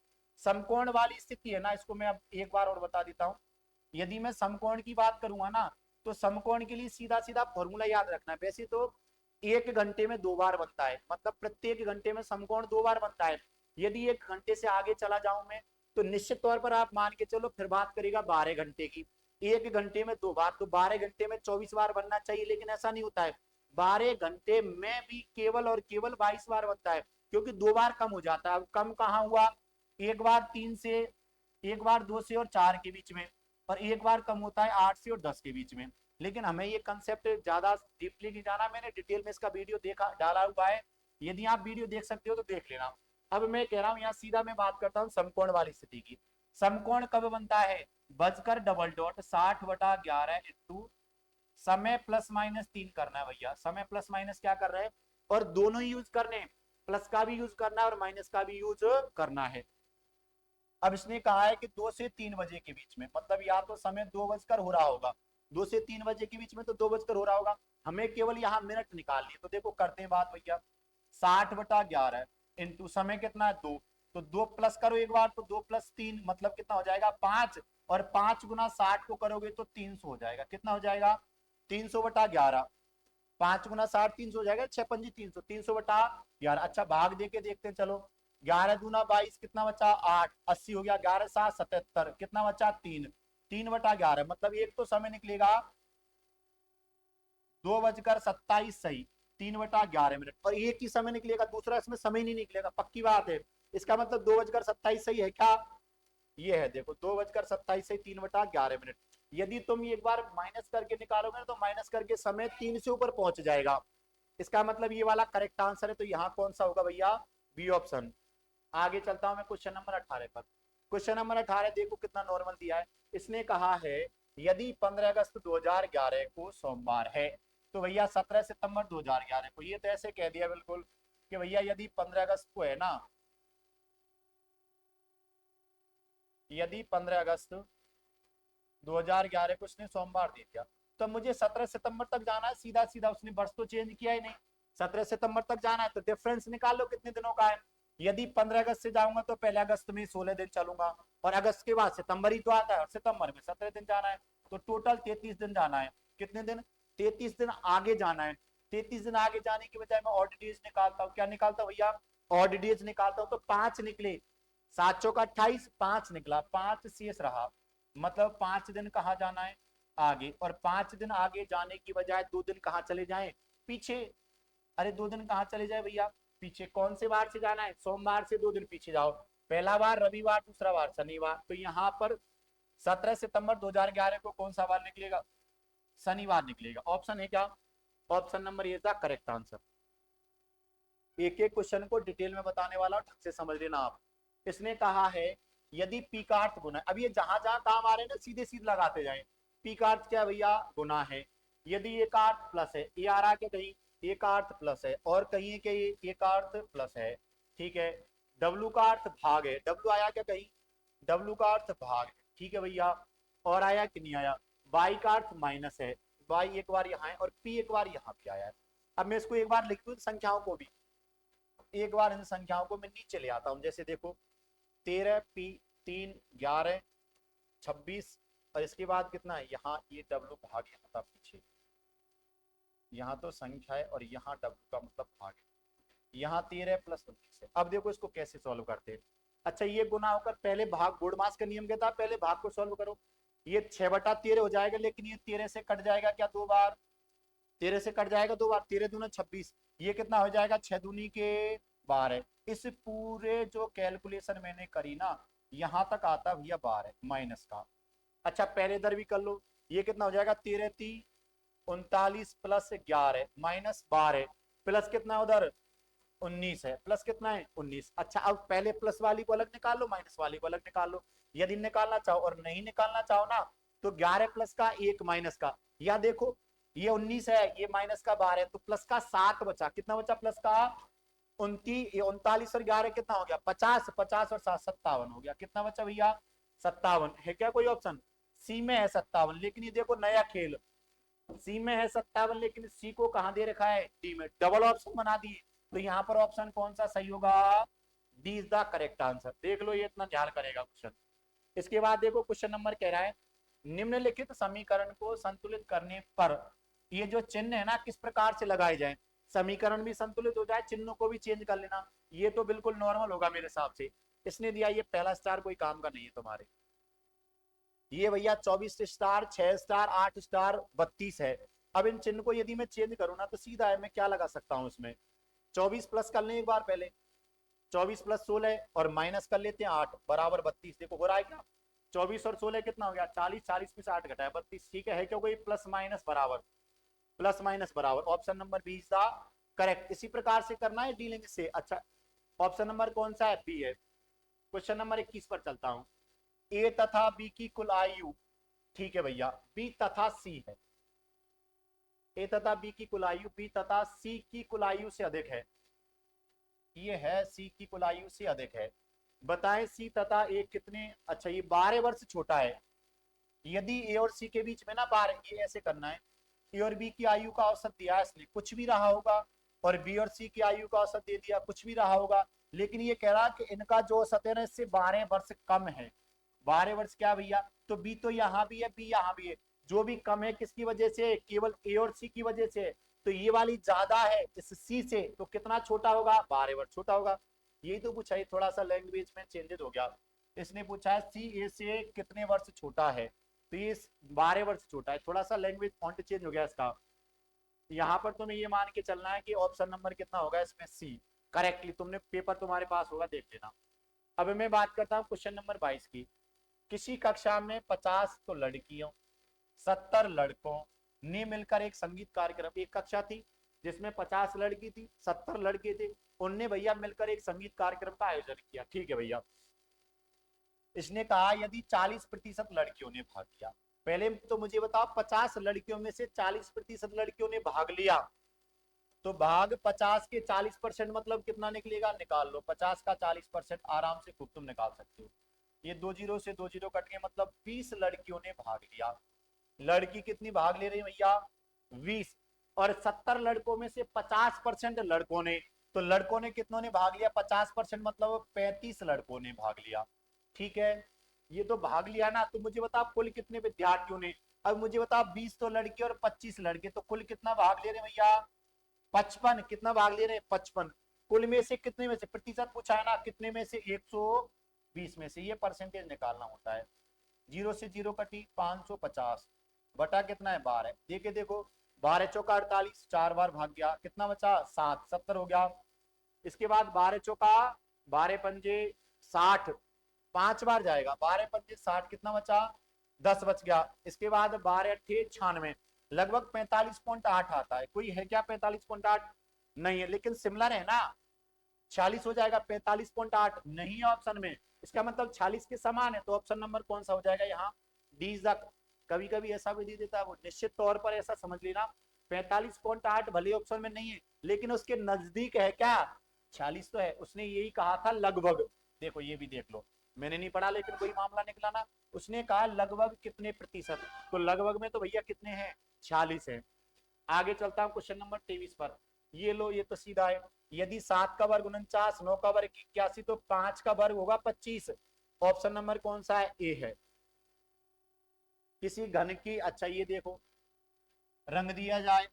समकोण वाली स्थिति है ना, इसको मैं अब एक बार और बता देता हूँ। यदि मैं समकोण की बात करूंगा ना, तो समकोण के लिए सीधा सीधा फॉर्मूला याद रखना है। वैसे तो एक घंटे में 2 बार बनता है, मतलब प्रत्येक घंटे में समकोण 2 बार बनता है। यदि एक घंटे से आगे चला जाऊं मैं, तो निश्चित तौर पर आप मान के चलो, फिर बात करेगा 12 घंटे की, एक घंटे में 2 बार, तो 12 घंटे में 24 बार बनना चाहिए, लेकिन ऐसा नहीं होता है। 12 घंटे में भी केवल और केवल 22 बार बनता है, क्योंकि 2 बार कम हो जाता है। अब कम कहाँ हुआ, एक बार 3 से, एक बार 2 से और 4 के बीच में, और एक बार कम होता है 8 से और 10 के बीच में। लेकिन हमें ये कंसेप्ट ज्यादा डीपली नहीं जाना, मैंने डिटेल में इसका वीडियो देखा, डाला हुआ है, यदि आप वीडियो देख सकते हो तो देख लेना। अब मैं कह रहा हूँ यहाँ सीधा मैं बात करता हूँ समकोण वाली स्थिति की। समकोण कब बनता है, बजकर डबल डॉट 60/11 इंटू समय प्लस माइनस 3 करना है भैया, समय प्लस माइनस क्या कर रहे हैं, और दोनों यूज करने, प्लस का भी यूज करना है और माइनस का भी यूज करना है। अब इसने कहा है कि 2 से 3 बजे के बीच में, मतलब या तो समय 2 बजकर हो रहा होगा, 2 से 3 बजे के बीच में तो 2 बजकर हो रहा होगा, हमें केवल यहाँ मिनट निकालनी है। तो देखो करते हैं बात भैया, 60/11 इंटू समय कितना है 2, तो 2 प्लस करो एक बार, तो 2 + 3 मतलब कितना हो जाएगा 5, और 5 गुना 60 को करोगे तो 300 हो जाएगा। कितना हो जाएगा, 300/11, 5 गुना 60 300 हो जाएगा, 6×5 300, 300/11। अच्छा भाग दे के देखते हैं, चलो 11 दूना 22, कितना बचा 8, 80 हो गया, 11 7 77, कितना बचा 3, 3/11, मतलब एक तो समय निकलेगा 2:27 सही, 3/11 और एक ही समय निकलेगा, दूसरा इसमें समय नहीं निकलेगा, पक्की बात है। इसका मतलब 2:27 सही है क्या, ये है देखो 2:27 सही, 3/11। यदि तुम एक बार माइनस करके निकालोगे तो माइनस करके समय 3 से ऊपर पहुंच जाएगा, इसका मतलब ये वाला करेक्ट आंसर है। तो यहाँ कौन सा होगा भैया, बी ऑप्शन। आगे चलता हूं मैं क्वेश्चन नंबर 18 पर। क्वेश्चन नंबर 18 देखो कितना नॉर्मल दिया है। इसने कहा है यदि 15 अगस्त 2011 को सोमवार है, तो भैया 17 सितंबर 2011 को, ये तो ऐसे कह दिया बिल्कुल कि भैया यदि 15 अगस्त को है ना, यदि 15 अगस्त 2011 को उसने सोमवार दे दिया, तो मुझे 17 सितंबर तक जाना है, सीधा सीधा, उसने वर्ष तो चेंज किया ही नहीं, 17 सितंबर तक जाना है, तो डिफरेंस निकाल लो कितने दिनों का है। यदि 15 अगस्त से जाऊंगा तो पहले अगस्त में 16 दिन चलूंगा, और अगस्त के बाद सितंबर ही तो आता है, और सितंबर में 17 दिन जाना है, तो टोटल 33 दिन जाना है। कितने दिन, 33 दिन आगे जाना है। 33 दिन आगे जाने की बजाय मैं ऑड डेज निकालता हूँ, क्या निकालता हूँ भैया, ऑड डेज निकालता हूँ, तो 5 निकले, 7 चौका 28, 5 निकला, 5 शेष रहा, मतलब 5 दिन कहाँ जाना है, आगे, और 5 दिन आगे जाने की बजाय 2 दिन कहाँ चले जाएं, पीछे। अरे 2 दिन कहाँ चले जाए भैया, पीछे। कौन से बार से जाना है, सोमवार से 2 दिन पीछे जाओ। पहला बार रविवार, दूसरा बार शनिवार। तो यहाँ पर 17 सितंबर 2011 को कौन सा बार निकलेगा, शनिवार निकलेगा। ऑप्शन है क्या, ऑप्शन नंबर ए था करेक्ट आंसर। एक एक क्वेश्चन को डिटेल में बताने वाला हूं, ढंग से समझ लेना आप। इसने कहा है यदि पी का अर्थ गुना, अब ये जहां जहां काम आ रहे हैं ना सीधे सीधे लगाते जाए। पी का अर्थ क्या भैया, गुना है। यदि ए का अर्थ प्लस है, ये आ रहा है कहीं ए का अर्थ प्लस है, और कहीं कि ए का अर्थ प्लस है, ठीक है। डब्लू का अर्थ भाग है, डब्लू आया क्या कहीं, डब्लू का अर्थ भाग है, ठीक है भैया। और आया कि नहीं आया, वाई का अर्थ माइनस है, वाई एक बार यहाँ है, और पी एक बार यहाँ पे आया है। अब मैं इसको एक बार लिख दूं संख्याओं को भी, एक बार इन संख्याओं को मैं नीचे ले आता हूं। जैसे देखो 13 पी 3 11 26, और इसके बाद कितना है यहाँ, ये डब्लू भाग यहाँ था पीछे, यहाँ तो संख्या है और यहाँ डब्लू का मतलब भाग है, यहाँ 13 प्लस 19 है। अब देखो इसको कैसे सॉल्व करते हैं। अच्छा ये गुना होकर पहले भाग, बोर्डमास का नियम कहता है पहले भाग को सॉल्व करो। ये 6/13 हो जाएगा, लेकिन ये 13 से कट जाएगा क्या, 2 बार, 13 से कट जाएगा 2 बार, 13 दूना 26, ये कितना हो जाएगा 6 दूनी के 12। इस पूरे जो कैलकुलेशन मैंने करी ना, यहाँ तक आता भैया 12 माइनस का। अच्छा पहले इधर भी कर लो, ये कितना हो जाएगा 13 3 39 प्लस 11 माइनस 12 प्लस कितना है उधर 19 है, प्लस कितना है 19। अच्छा अब पहले प्लस वाली को अलग निकाल लो, माइनस वाली को अलग निकाल लो। यदि निकालना चाहो और नहीं निकालना चाहो ना, तो 11 प्लस का 1 माइनस का, या देखो ये 19 है, ये माइनस का 12 है, तो प्लस का 7 बचा, कितना बचा प्लस का 39 और 11 कितना हो गया 50, 50 और 7 57 हो गया। कितना बचा भैया 57। है क्या कोई ऑप्शन, सी में है 57, लेकिन ये देखो नया खेल, सी में है 57 लेकिन सी को कहां दे रखा है, डी में, डबल ऑप्शन बना दिए। तो यहाँ पर ऑप्शन कौन सा सही होगा, D is the correct answer. देख लो ये इतना ध्यान करेगा क्वेश्चन। इसके बाद देखो क्वेश्चन नंबर कह रहा है निम्नलिखित समीकरण को संतुलित करने पर ये जो चिन्ह है ना किस प्रकार से लगाए जाए, समीकरण भी संतुलित हो जाए, चिन्हों को भी चेंज कर लेना। ये तो बिल्कुल नॉर्मल होगा मेरे हिसाब से। इसने दिया ये पहला स्टार कोई काम का नहीं है तुम्हारे, ये भैया 24 स्टार 6 स्टार 8 स्टार 32 है। अब इन चिन्ह को यदि मैं चेंज करूँ ना तो सीधा है, मैं क्या लगा सकता हूँ इसमें, 24 प्लस कर लें एक बार पहले, 24 प्लस 16 और माइनस कर लेते हैं 8 बराबर 32। देखो हो रहा है क्या, 24 और 16 कितना हो गया 40, 40 में से 8 घटाया 32, ठीक है क्या कोई प्लस माइनस बराबर, प्लस माइनस बराबर। Option number B is the correct. इसी प्रकार से करना है डीलिंग से। अच्छा ऑप्शन नंबर कौन सा है, बी है। क्वेश्चन नंबर 21 पर चलता हूं। ए तथा बी की कुल आयु, ठीक है भैया, बी तथा सी है, ए तथा बी की कुल आयु बी तथा सी की कुल आयु से अधिक है, ये है सी की कुल आयु से अधिक है। बताएं सी तथा ए कितने, अच्छा ये 12 वर्ष छोटा है। यदि ए और सी के बीच में ना 12, ये ऐसे करना है, ए और बी की आयु का औसत दिया है इसने, कुछ भी रहा होगा, और बी और सी की आयु का औसत दे दिया, कुछ भी रहा होगा। लेकिन ये कह रहा कि इनका जो औसत है ना इससे 12 वर्ष कम है। 12 वर्ष क्या भैया, तो बी तो यहाँ भी है, बी यहाँ भी है, जो भी कम है किसकी वजह से, केवल ए और सी की वजह से। तो ये वाली ज्यादा है इस सी से, तो कितना छोटा होगा 12 वर्ष छोटा होगा। यही तो पूछा है, थोड़ा सा लैंग्वेज में चेंजेस हो गया। इसने पूछा है सी ए से कितने वर्ष छोटा है, तो ये 12 वर्ष छोटा है, थोड़ा सा लैंग्वेज फॉन्ट चेंज हो गया इसका। यहाँ पर तुम्हें ये मान के चलना है कि ऑप्शन नंबर कितना होगा इसमें, सी करेक्टली। तुमने पेपर तुम्हारे पास होगा देख लेना। अब मैं बात करता हूँ क्वेश्चन नंबर 22 की। किसी कक्षा में 50 तो लड़कियों 70 लड़कों ने मिलकर एक संगीत कार्यक्रम, एक कक्षा थी जिसमें 50 लड़की थी 70 लड़के थे, उनने भैया मिलकर एक संगीत कार्यक्रम का आयोजन किया, ठीक है भैया। इसने कहा यदि 40% लड़कियों ने भाग लिया, पहले तो मुझे बताओ 50 लड़कियों में से 40% लड़कियों ने भाग लिया, तो भाग 50 के 40% मतलब कितना निकलेगा, निकाल लो। 50 का 40% आराम से खूब तुम निकाल सकते हो। ये 2 जीरो से 2 जीरो कट गए, मतलब 20 लड़कियों ने भाग लिया। लड़की कितनी भाग ले रही भैया 20, और 70 लड़कों में से 50% लड़कों ने, तो लड़कों ने कितनों ने भाग लिया 50% मतलब 35 लड़कों ने भाग लिया, ठीक है। ये तो भाग लिया ना, तो मुझे बताओ कुल कितने विद्यार्थियों ने। अब मुझे बताओ 20 तो लड़के और 25 लड़के, तो कुल कितना भाग ले रहे भैया 55। कितना भाग ले रहे हैं 55। कुल में से कितने में से, प्रतिशत पूछा है ना, कितने में से 120 में से, ये परसेंटेज निकालना होता है। जीरो से जीरो कटी 550, बटा कितना है 12। देखिए देखो 12 चौका 48, 4 बार भाग गया, कितना बचा 7, 70 हो गया। इसके बाद 12 चौका 12 पंजे 60, 5 बार जाएगा, 12 पंजे 60, कितना बचा 10 बच गया। इसके बाद 12 अट्ठे 96, लगभग 45.8 आता है। कोई है क्या 45.8? नहीं है, लेकिन सिमिलर है ना, 46 हो जाएगा, 45.8 नहीं है ऑप्शन में, इसका मतलब 46 के समान है। तो ऑप्शन नंबर कौन सा हो जाएगा यहाँ? D is the. कभी कभी ऐसा भी दे देता है वो, निश्चित तौर पर ऐसा समझ लेना 45.8 भले ऑप्शन में नहीं है लेकिन उसके नजदीक है क्या, 46 तो है। उसने यही कहा था लगभग, देखो ये भी देख लो, मैंने नहीं पढ़ा लेकिन कोई मामला निकला ना, उसने कहा लगभग कितने प्रतिशत, तो लगभग में तो भैया कितने हैं 46 है। आगे चलता हूँ क्वेश्चन नंबर 23 पर। ये लो, ये तो सीधा है, यदि 7 का वर्ग 49, 9 का वर्ग 81 तो 5 का वर्ग होगा 25। ऑप्शन नंबर कौन सा है? ए है। किसी घन की, अच्छा ये देखो रंग दिया जाए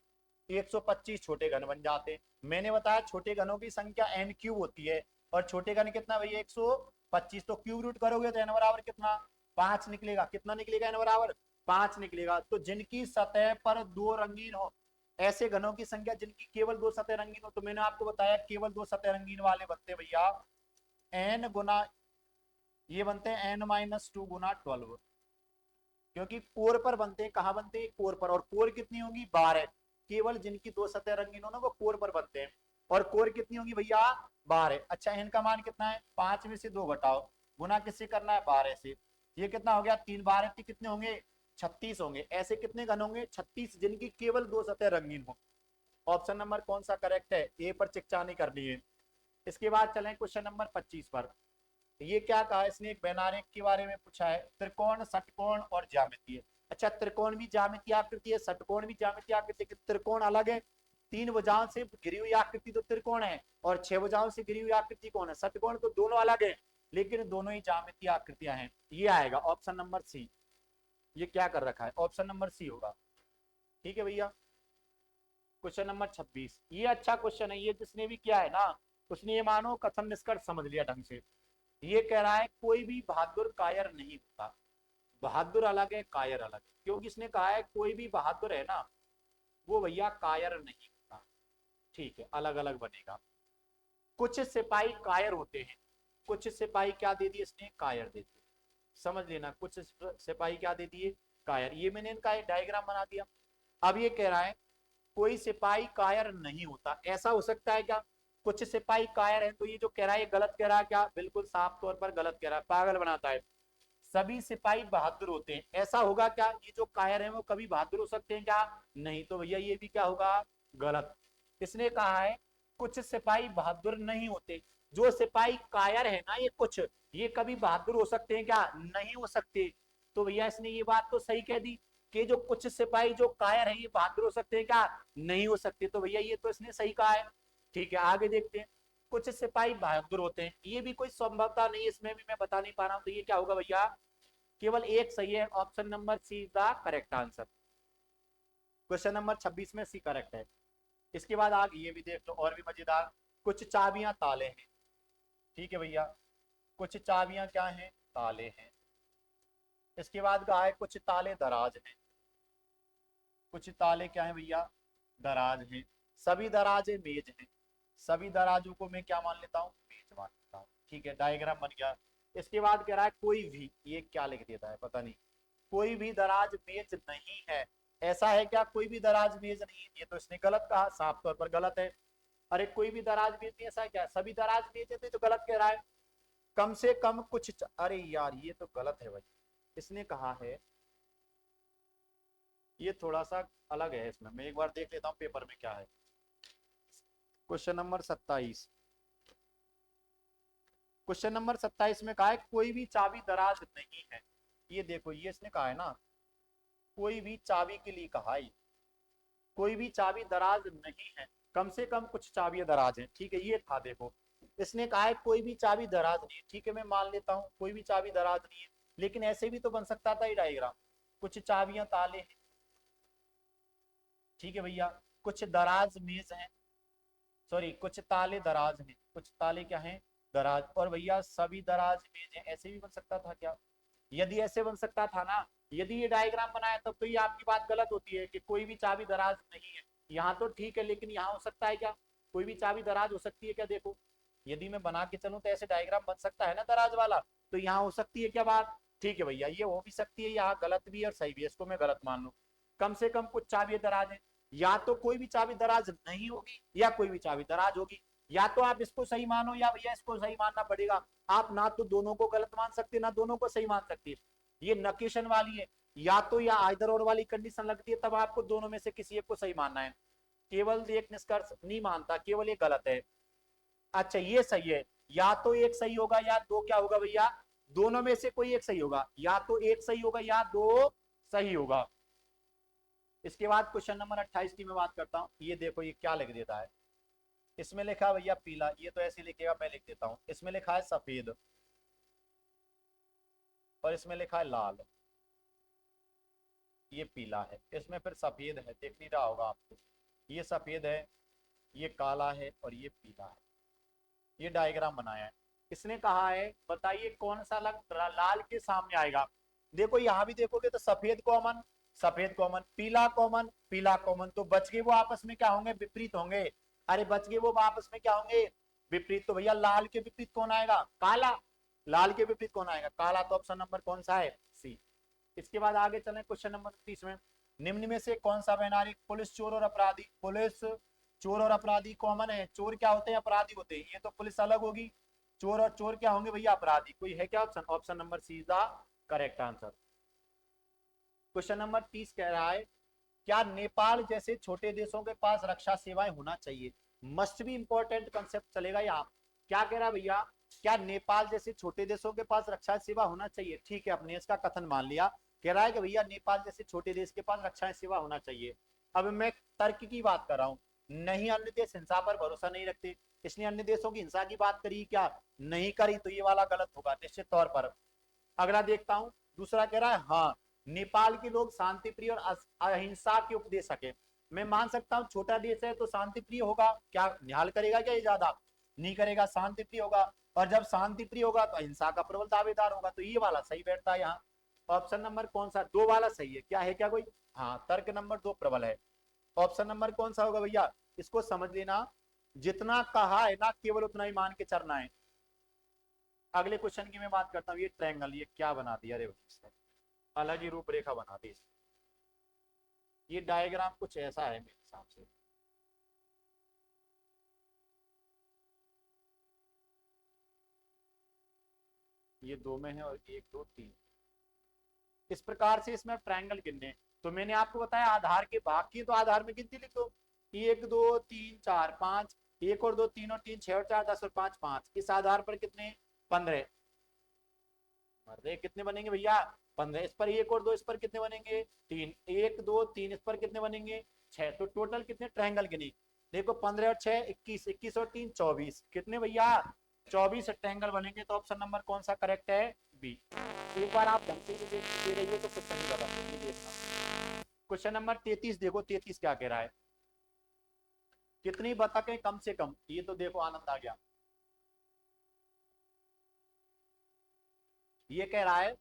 125 छोटे घन बन जाते हैं। मैंने बताया छोटे घनों की संख्या n क्यूब होती है और छोटे घन कितना भैया 125, तो क्यूब रूट करोगे तो n बराबर कितना 5 निकलेगा। कितना निकलेगा? n बराबर 5 निकलेगा। तो जिनकी सतह पर दो रंगीन हो, ऐसे घनों की संख्या जिनकी केवल दो सतह रंगीन हो, तो मैंने आपको बताया केवल दो सतह रंगीन वाले बनते भैया n गुना, ये बनते हैं n-2 गुना 12, क्योंकि कोर पर बनते हैं। कहां बनते हैं? कोर पर। और कोर कितनी होगी 12, केवल जिनकी दो सतह रंगीन हो ना वो कोर पर बनते हैं। और कोर कितनी होगी भैया 12। अच्छा n का मान कितना है? 5 में से 2 घटाओ, गुना किससे करना है 12 से, ये कितना हो गया 3 12 कितने होंगे 36 होंगे। ऐसे कितने घन होंगे 36 जिनकी केवल दो सतह रंगीन हो। ऑप्शन नंबर कौन सा करेक्ट है? ए पर चिकचा नहीं करनी है। इसके बाद चलें क्वेश्चन नंबर 25 पर। ये क्या कहा इसने? एक वैनारिक के बारे में पूछा है, त्रिकोण षटकोण और ज्यामितीय। अच्छा त्रिकोण भी ज्यामितीय आकृति है, षटकोण भी ज्यामितीय आकृति है। त्रिकोण अलग है, 3 भुजाओं से घिरी हुई आकृति तो त्रिकोण है, और 6 भुजाओं से घिरी हुई आकृति कौन है? षटकोण। तो दोनों अलग है लेकिन दोनों ही ज्यामितीय आकृतियां हैं। ये आएगा ऑप्शन नंबर सी। ये क्या कर रखा है? ऑप्शन नंबर सी होगा। ठीक है भैया। क्वेश्चन नंबर 26, ये अच्छा क्वेश्चन है, ये जिसने भी किया है ना उसने ये मानो कथन निष्कर्ष समझ लिया ढंग से। ये कह रहा है कोई भी बहादुर कायर नहीं होता। बहादुर अलग है, कायर अलग है, क्योंकि इसने कहा है कोई भी बहादुर है ना वो भैया कायर नहीं होता। ठीक है, अलग अलग बनेगा। कुछ सिपाही कायर होते हैं, कुछ सिपाही क्या दे दिए इसने? कायर दे दिए। समझ लेना, कुछ सिपाही क्या दे दिए? कायर। ये मैंने इनका एक डायग्राम बना दिया। अब ये कह रहा है कोई सिपाही कायर नहीं होता। ऐसा हो सकता है क्या कुछ सिपाही कायर है? तो ये जो कह रहा है ये गलत कह रहा है क्या? बिल्कुल साफ तौर पर गलत कह रहा है, पागल बनाता है। सभी सिपाही बहादुर होते हैं, ऐसा होगा क्या? ये जो कायर है वो कभी बहादुर हो सकते हैं क्या? नहीं। तो भैया ये भी क्या होगा? गलत। इसने कहा है कुछ सिपाही बहादुर नहीं होते। जो सिपाही कायर है ना ये कुछ, ये कभी बहादुर हो सकते हैं क्या? नहीं हो सकते। तो भैया इसने ये बात तो सही कह दी कि जो कुछ सिपाही जो कायर है ये बहादुर हो सकते हैं क्या? नहीं हो सकते। तो भैया ये तो इसने सही कहा है। ठीक है, आगे देखते हैं। कुछ सिपाही बहादुर होते हैं, ये भी कोई संभवता नहीं, इसमें भी मैं बता नहीं पा रहा हूं। तो ये क्या होगा भैया? केवल एक सही है, option number C is the correct answer. Question number 26 में सी करेक्ट है। इसके बाद आगे ये भी देख लो और भी मजेदार। कुछ चाबियां ताले हैं। ठीक है भैया, कुछ चाबियां क्या हैं? ताले हैं। इसके बाद कहा है कुछ ताले दराज हैं। कुछ ताले क्या है भैया? दराज हैं। सभी दराजे मेज हैं। सभी दराजों को मैं क्या मान लेता हूँ? मेज मान लेता हूँ। ठीक है, डायग्राम बन गया। इसके बाद कह रहा है कोई भी, ये क्या लिख देता है पता नहीं, कोई भी दराज मेज नहीं है। ऐसा है क्या कोई भी दराज मेज नहीं है? ये तो इसने गलत कहा, साफ तौर पर गलत है। अरे कोई भी दराज मेज नहीं, ऐसा क्या? सभी दराज मेज है तो गलत कह रहा है। कम से कम कुछ अरे यार ये तो गलत है भाई। इसने कहा है, ये थोड़ा सा अलग है, इसमें मैं एक बार देख लेता हूँ पेपर में क्या है। क्वेश्चन नंबर 27, क्वेश्चन नंबर 27 में कहा है कोई भी चाबी दराज नहीं है। ये देखो ये इसने कहा है ना, कोई भी चाबी के लिए कहा है, कोई भी चाबी दराज नहीं है, कम से कम कुछ चाबी दराज है। ठीक है, ये था देखो, इसने कहा है कोई भी चाबी दराज नहीं है। ठीक है, मैं मान लेता हूँ कोई भी चाबी दराज नहीं है, लेकिन ऐसे भी तो बन सकता था ये डायग्राम, कुछ चाबियां ताले हैं। ठीक है भैया, कुछ दराज मेज हैं, सॉरी कुछ ताले दराज हैं, कुछ ताले क्या हैं? दराज। और भैया सभी दराज मेज हैं, ऐसे भी बन सकता था क्या? यदि ऐसे बन सकता था ना यदि ये डायग्राम बनाया तब तो ये आपकी बात गलत होती है कि कोई भी चाबी दराज नहीं है। यहाँ तो ठीक है, लेकिन यहाँ हो सकता है क्या, कोई भी चाबी दराज हो सकती है क्या? देखो, यदि मैं बना के चलूं तो ऐसे डायग्राम बन सकता है ना दराज वाला, तो यहाँ हो सकती है क्या बात? ठीक है भैया, ये हो भी सकती है, यहाँ गलत भी है और सही भी है, इसको मैं गलत मान लूं। कम से कम कुछ चाबी दराज है, या तो कोई भी चाबी दराज नहीं होगी या कोई भी चाबी दराज होगी। या तो आप इसको सही मानो या भैया इसको सही मानना पड़ेगा। आप ना तो दोनों को गलत मान सकते ना दोनों को सही मान सकते। ये नकेशन वाली है, या तो या आइदर और वाली कंडीशन लगती है, तब आपको दोनों में से किसी एक को सही मानना है। केवल एक निष्कर्ष नहीं मानता, केवल ये गलत है। अच्छा ये सही है, या तो एक सही होगा या दो क्या होगा भैया, दोनों में से कोई एक सही होगा, या तो एक सही होगा या दो सही होगा। इसके बाद क्वेश्चन नंबर 28 की मैं बात करता हूं। ये देखो ये क्या लिख देता है, इसमें लिखा है भैया पीला, ये तो ऐसे लिखेगा, मैं लिख देता हूं। इसमें लिखा है सफेद और इसमें लिखा है लाल, ये पीला है, इसमें फिर सफेद है, देख नहीं रहा होगा आपको, ये सफेद है, ये काला है और ये पीला है। ये डायग्राम बनाया है। इसने कहा है बताइए कौन सा रंग लाल के सामने आएगा। देखो यहाँ भी देखोगे तो सफेद कॉमन, सफेद कॉमन, पीला कॉमन, पीला कॉमन, तो बच गए वो आपस में क्या होंगे, विपरीत होंगे। अरे बच गए वो आपस में क्या होंगे, विपरीत। तो भैया लाल के विपरीत कौन आएगा, काला। लाल के विपरीत कौन आएगा, काला। तो ऑप्शन नंबर कौन सा है, सी। इसके बाद आगे चलें क्वेश्चन नंबर 30 में। निम्न में से कौन सा वैनारिक पुलिस चोर और अपराधी, पुलिस चोर और अपराधी कॉमन है। चोर क्या होते हैं, अपराधी होते हैं, ये तो पुलिस अलग होगी। चोर और चोर क्या होंगे भैया, अपराधी। कोई है क्या option, option number C is the correct answer. Question number 30 कह रहा है क्या नेपाल जैसे छोटे देशों के पास रक्षा सेवाएं होना चाहिए। मस्ट भी इंपॉर्टेंट कंसेप्ट चलेगा यहाँ। क्या कह रहा है भैया, क्या नेपाल जैसे छोटे देशों के पास रक्षा सेवा होना चाहिए। ठीक है, अपने इसका कथन मान लिया। कह रहा है कि भैया नेपाल जैसे छोटे देश के पास रक्षा सेवा होना चाहिए। अब मैं तर्क की बात कर रहा हूँ। नहीं, अन्य देश हिंसा पर भरोसा नहीं रखते, इसने अन्य देशों की हिंसा की बात करी क्या, नहीं करी, तो ये वाला गलत होगा निश्चित तौर पर। अगला देखता हूं, दूसरा कह रहा है हाँ नेपाल के लोग शांति प्रिय और अहिंसा के उपदेशक है। मैं मान सकता हूँ छोटा देश है तो शांति प्रिय होगा, क्या निहाल करेगा क्या ये ज्यादा, नहीं करेगा, शांति प्रिय होगा। और जब शांति प्रिय होगा तो अहिंसा का प्रबल दावेदार होगा, तो ये वाला सही बैठता है यहाँ। ऑप्शन नंबर कौन सा, दो वाला सही है, क्या है क्या कोई, हाँ तर्क नंबर दो प्रबल है। ऑप्शन नंबर कौन सा होगा भैया, इसको समझ लेना, जितना कहा है ना केवल उतना ही मान के चलना है। अगले क्वेश्चन की मैं बात करता हूँ। ये ट्रायंगल ये क्या बना दिया, अरे अलग ही रूपरेखा बना दी। ये डायग्राम कुछ ऐसा है मेरे हिसाब से, ये दो में है और एक दो तीन, इस प्रकार से इसमें ट्रायंगल गिनने। तो मैंने आपको बताया आधार के भाग की, तो आधार में गिनती लिख दो, एक दो तीन चार पांच, एक और दो तीन और तीन छह और चार 10 और पांच 5, इस आधार पर कितने 15। अरे कितने बनेंगे भैया 15, इस पर एक और दो, इस पर कितने बनेंगे तीन, एक दो तीन, इस पर कितने बनेंगे 6। तो टोटल कितने ट्रायंगल गिनी, देखो 15 और 6 21, 21 और 3 24, कितने भैया 24 ट्रायंगल बनेंगे। तो ऑप्शन नंबर कौन सा करेक्ट है, बी। एक बार आप ढंग से दे रही हो तो कुछ नहीं लगा, ये देखना। क्वेश्चन नंबर 33 देखो, 33 क्या कह रहा है, कितनी बतखें कम से कम, ये तो देखो आनंद आ गया। ये कह रहा है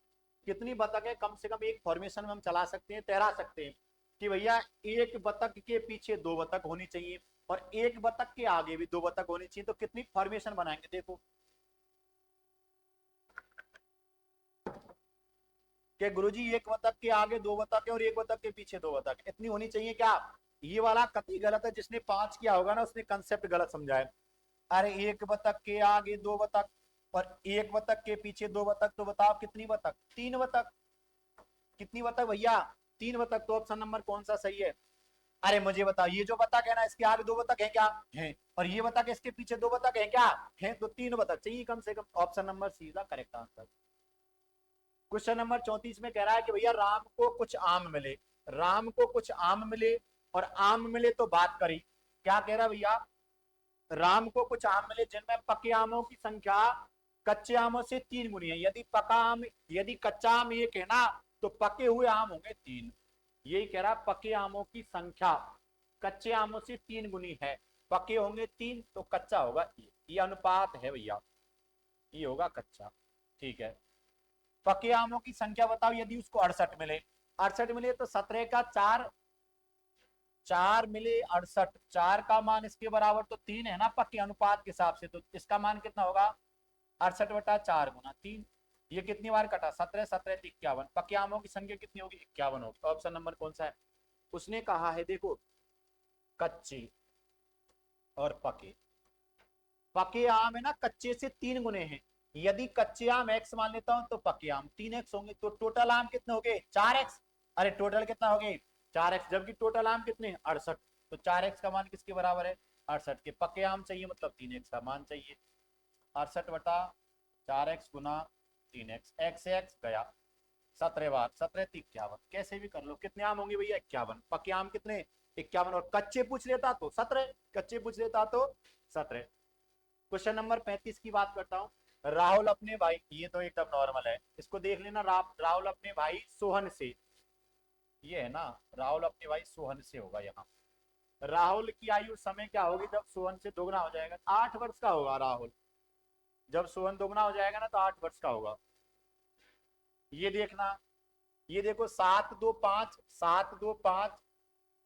कितनी बतखें कम से कम एक फॉर्मेशन में हम चला सकते हैं, तैरा सकते हैं। कि भैया एक बतख के पीछे दो बतख होनी चाहिए और एक बतख के आगे भी दो बतख होनी चाहिए, तो कितनी फॉर्मेशन बनाएंगे देखो। कि गुरुजी एक बतख के आगे दो बतख है और एक बतख के पीछे दो बतख, इतनी होनी चाहिए क्या। ये वाला कतई गलत है, जिसने 5 किया होगा ना उसने कंसेप्ट गलत समझा है। अरे एक बतख के आगे दो बतख और एक बतख के पीछे दो बतख, तो बताओ कितनी बतख, 3 बतख। कितनी बतख भैया, 3 बतख। तो ऑप्शन नंबर कौन सा सही है। अरे मुझे बताओ, ये जो बतख है ना इसके आगे दो बतख है क्या, है, और ये बतख इसके पीछे दो बतख है क्या, है, तो 3 बतख चाहिए कम से कम। ऑप्शन नंबर सी का करेक्ट आंसर। क्वेश्चन नंबर 34 में कह रहा है कि भैया राम को कुछ आम मिले, राम को कुछ आम मिले और आम मिले तो बात करी। क्या कह रहा भैया, राम को कुछ आम मिले जिनमें पके आमों की संख्या कच्चे आमों से 3 गुनी है। यदि पका आम, यदि कच्चा आम एक है ना तो पके हुए आम होंगे 3। यही कह रहा, पके आमों की संख्या कच्चे आमों से 3 गुनी है, पके होंगे 3 तो कच्चा होगा ये अनुपात है भैया, ये होगा कच्चा। ठीक है, पके आमों की संख्या बताओ यदि उसको 68 मिले। 68 मिले तो 17 का 4, 4 मिले 68, 4 का मान इसके बराबर तो 3 है ना पक्के अनुपात के हिसाब से, तो इसका मान कितना होगा 68/4 गुना 3। ये कितनी बार कटा 17, 17 51, पक्के आमों की संख्या कितनी होगी 51 होगी। तो ऑप्शन नंबर कौन सा है? उसने कहा है देखो कच्चे और पके, पके आम है ना कच्चे से 3 गुने हैं, यदि कच्चे आम x मान लेता हूं तो पके आम 3x होंगे, तो टोटल आम कितने हो गए 4x। अरे टोटल कितना हो गए 4x, जबकि टोटल आम कितने 68, तो 4x का मान किसके बराबर है 68 के। पके आम चाहिए मतलब 3x का मान चाहिए, 68/4x गुना 3x, x से x गया 17 बार, 17 51, कैसे भी कर लो। कितने आम होंगे भैया 51, पके आम कितने 51, और कच्चे पूछ लेता तो 17, कच्चे पूछ लेता तो 17। क्वेश्चन नंबर 35 की बात करता हूँ। राहुल अपने भाई, ये तो एकदम नॉर्मल है, इसको देख लेना। राहुल अपने भाई सोहन से, ये है ना राहुल अपने भाई सोहन से होगा यहाँ। राहुल की आयु समय क्या होगी जब सोहन से दोगुना हो जाएगा, 8 वर्ष का होगा राहुल। जब सोहन दोगुना हो जाएगा ना तो 8 वर्ष का होगा। ये देखना, ये देखो 7 2 5, 7 2 5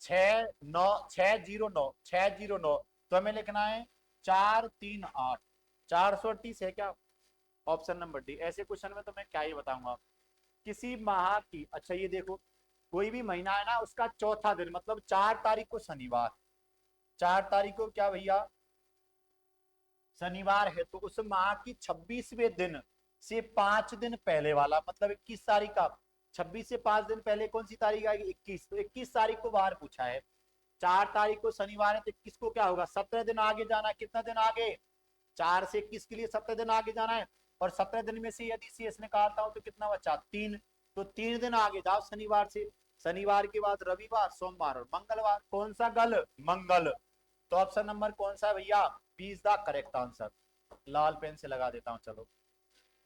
6 9 6 0 9 6 0 9, तो हमें लिखना है 4 3 8, 438 है क्या? Option number D. ऐसे क्वेश्चन में तो मैं क्या ही बताऊंगा। किसी माह की, अच्छा ये देखो कोई भी महीना है ना उसका चौथा दिन, मतलब 4 तारीख को शनिवार, 4 तारीख को क्या भैया शनिवार है, तो उस माह की 26वें दिन से 5 दिन पहले वाला, मतलब 21 तारीख का, 26 से 5 दिन पहले कौन सी तारीख आएगी 21, तो 21 तारीख को बाहर पूछा है। 4 तारीख को शनिवार है तो 21 को क्या होगा 17 दिन आगे जाना है। कितना दिन आगे 4 से 21 के लिए 17 दिन आगे जाना है, और 17 दिन में से यदि शेष निकालता हूं तो कितना बचा 3, तो 3 दिन आगे जाओ शनिवार से। शनिवार के बाद रविवार, सोमवार और मंगलवार, कौन सा गल मंगल। तो ऑप्शन नंबर कौन सा है भैया B is the correct answer. लाल पेन से लगा देता हूं, चलो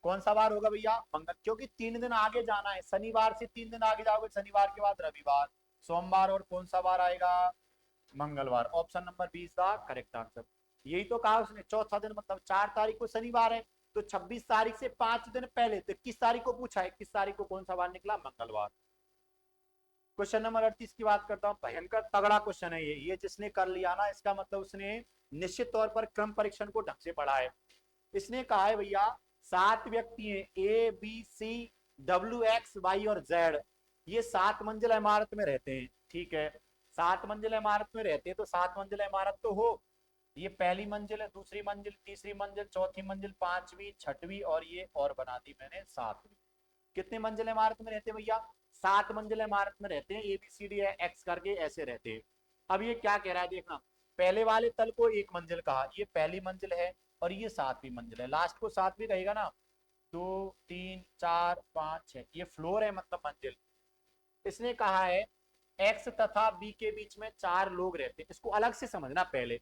कौन सा बार होगा भैया मंगल, क्योंकि 3 दिन आगे जाना है, शनिवार से 3 दिन आगे जाओगे, शनिवार के बाद रविवार, सोमवार और कौन सा बार आएगा मंगलवार। Option number B is the correct answer. यही तो कहा उसने चौथा दिन, मतलब 4 तारीख को शनिवार है तो 26 तारीख से 5 दिन पहले, तो 21 तारीख को पूछा है, 21 तारीख को कौन सा बार निकला मंगलवार। क्वेश्चन नंबर 38 की बात करता हूँ, भयंकर तगड़ा क्वेश्चन है ये जिसने कर लिया ना इसका मतलब उसने निश्चित तौर पर क्रम परीक्षण को ढंग से पढ़ा है। इसने कहा है भैया 7 व्यक्ति हैं A B C W X Y और जेड, ये 7 मंजिला इमारत में रहते हैं, ठीक है 7 मंजिला इमारत में रहते हैं, तो 7 मंजिला इमारत तो हो, ये पहली मंजिल है, दूसरी मंजिल, तीसरी मंजिल, चौथी मंजिल, पांचवी, छठवीं और ये और बना दी मैंने 7वीं। कितने मंजिल इमारत में रहते हैं भैया 7 मंजिल इमारत में रहते हैं, A B C D X करके ऐसे रहते हैं। अब ये क्या कह रहा है देखना, पहले वाले तल को 1 मंजिल कहा, ये पहली मंजिल है और ये 7वीं मंजिल है, लास्ट को 7वीं कहेगा ना, 2 3 4 5 6 ये फ्लोर है मतलब मंजिल। इसने कहा है एक्स तथा बी के बीच में 4 लोग रहते हैं, इसको अलग से समझना पहले,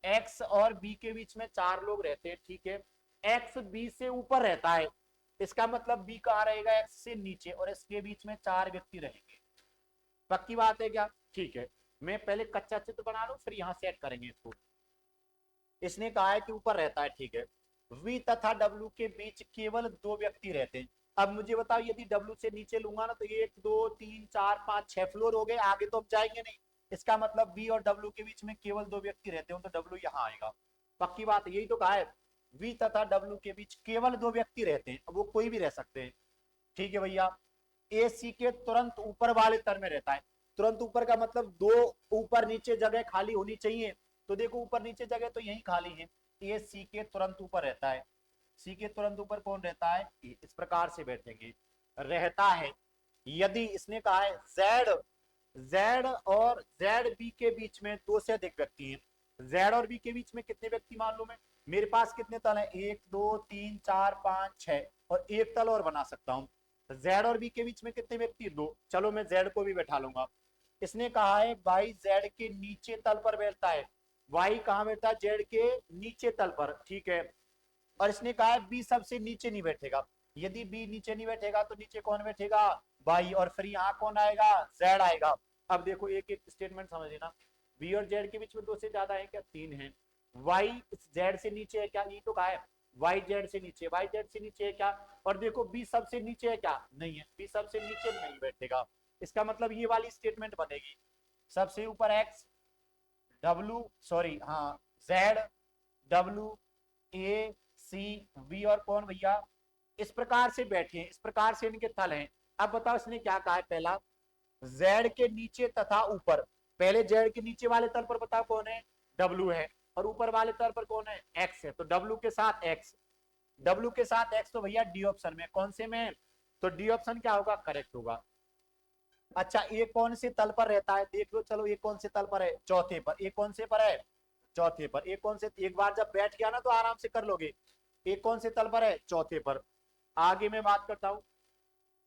एक्स और बी के बीच में 4 लोग रहते हैं, ठीक है एक्स बी से ऊपर रहता है, इसका मतलब बी कहाँ रहेगा एक्स से नीचे, और इसके बीच में 4 व्यक्ति रहेंगे। पक्की बात है क्या? ठीक है, मैं पहले कच्चा चित्र बना लूं फिर यहाँ सेट करेंगे इसको। इसने कहा है कि ऊपर रहता है, ठीक है वी तथा डब्ल्यू के बीच केवल 2 व्यक्ति रहते हैं। अब मुझे बताओ यदि डब्ल्यू से नीचे लूंगा ना तो 1 2 3 4 5 6 फ्लोर हो गए, आगे तो अब जाएंगे नहीं, इसका मतलब बी और डब्ल्यू के बीच में केवल 2 व्यक्ति रहते हो तो डब्ल्यू यहाँ आएगा। पक्की बात है, यही तो कहा है वी तथा डब्ल्यू के बीच केवल 2 व्यक्ति रहते हैं, वो कोई भी रह सकते हैं, ठीक है भैया। ए सी के तुरंत ऊपर वाले तर में रहता है, तुरंत ऊपर का मतलब 2 ऊपर नीचे जगह खाली होनी चाहिए, तो देखो ऊपर नीचे जगह तो यही खाली है, ए सी के तुरंत ऊपर रहता है। सी के तुरंत ऊपर कौन रहता है, इस प्रकार से बैठेंगे रहता है। यदि इसने कहा है जेड, जेड और जेड बी के बीच में 2 से अधिक व्यक्ति हैं, जेड और बी के बीच में कितने व्यक्ति मालूम है, मेरे पास कितने तल है 1 2 3 4 5 6 और एक तल और बना सकता हूं। जेड और बी के बीच में कितने व्यक्ति 2, चलो मैं जेड को भी बैठा लूंगा। इसने कहा है वाई जेड के नीचे तल पर बैठता है, वाई कहां बैठता है जेड के नीचे तल पर, ठीक है। और इसने कहा है बी सबसे नीचे नहीं बैठेगा, यदि बी नीचे नहीं बैठेगा तो नीचे कौन बैठेगा वाई, और फिर यहाँ कौन आएगा जेड आएगा। अब देखो एक एक स्टेटमेंट समझ लेना, बी और जेड के बीच में 2 से ज्यादा है क्या 3 है, वाई जेड से नीचे है क्या, ये तो कहा है वाई जेड से नीचे, वाई जेड से नीचे है क्या? और देखो बी सबसे नीचे है क्या? नहीं है, बी सबसे नीचे नहीं बैठेगा। इसका मतलब ये वाली स्टेटमेंट बनेगी, सबसे ऊपर एक्स डब्ल्यू सॉरी हाँ Z W A C V और कौन भैया, इस प्रकार से बैठे हैं, इस प्रकार से इनके तल हैं। अब बताओ इसने क्या कहा है, पहला जेड के नीचे तथा ऊपर, पहले जेड के नीचे वाले तल पर बताओ कौन है, डब्ल्यू है, और ऊपर वाले तल पर कौन है, एक्स है। तो डब्ल्यू के साथ एक्स, डब्ल्यू के साथ एक्स, तो भैया डी ऑप्शन में, कौन से में? तो डी ऑप्शन क्या होगा, करेक्ट होगा। अच्छा ये कौन से तल पर रहता है, देख लो, चलो ये कौन से तल पर है, चौथे पर। ये कौन से पर है, चौथे पर। एक कौन से, एक बार जब बैठ गया ना तो आराम से कर लोगे। एक कौन से तल पर है, चौथे पर। आगे मैं बात करता हूं,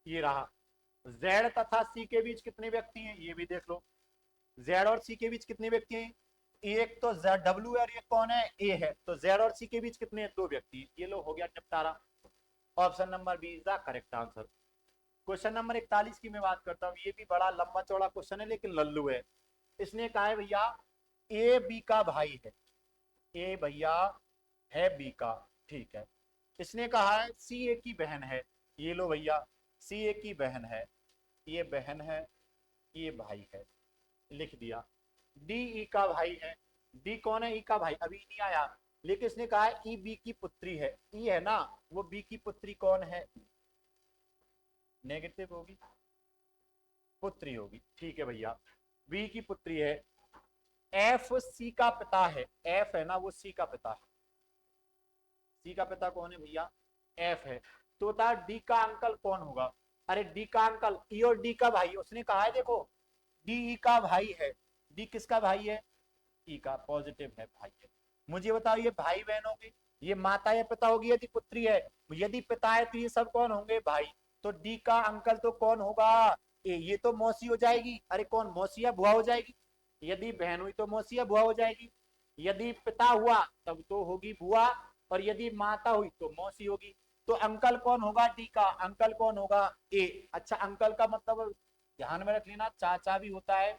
ये रहा जेड तथा सी के बीच कितने व्यक्ति हैं, ये भी देख लो। जेड और सी के बीच कितने व्यक्ति हैं, एक तो जेड डब्ल्यू है और ये कौन है, ए है। तो जेड और सी के बीच कितने हैं, दो व्यक्ति। ये लो हो गया निपटारा। Option number B is the correct answer. Question number 41 की मैं बात करता हूँ, ये भी बड़ा लंबा चौड़ा क्वेश्चन है लेकिन लल्लू है। इसने कहा है भैया ए बी का भाई है, ए भैया है बी का, ठीक है। इसने कहा है सी ए की बहन है, ये लो भैया सी ए की बहन है, ये बहन है, ये भाई है, लिख दिया। डी ई का भाई है, डी कौन है, ई का भाई, अभी नहीं आया। लेकिन इसने कहा है ई बी की पुत्री है, ई है ना, वो बी की पुत्री कौन है, नेगेटिव होगी, पुत्री होगी, ठीक है भैया, बी की पुत्री है। एफ सी का पिता है, एफ है ना वो सी का पिता है, सी का पिता कौन है भैया, एफ है। तो बता डी का अंकल कौन होगा, अरे डी का अंकल ई और डी का भाई, उसने कहा है देखो डी ई का भाई है, डी किसका भाई है, ई का, पॉजिटिव है भाई है। मुझे बताओ ये भाई बहन होगी, ये माता या पिता होगी, यदि पुत्री है, यदि पिता है तो ये सब कौन होंगे, भाई। तो डी का अंकल तो कौन होगा, ए, ये तो मौसी हो जाएगी, अरे कौन मौसी या बुआ हो जाएगी। यदि बहन हुई तो मौसी या बुआ हो जाएगी, यदि पिता हुआ तब तो होगी बुआ, और यदि माता हुई तो मौसी होगी। तो अंकल कौन होगा, डी का अंकल कौन होगा, ए। अच्छा अंकल का मतलब ध्यान में रख लेना, चाचा भी होता है,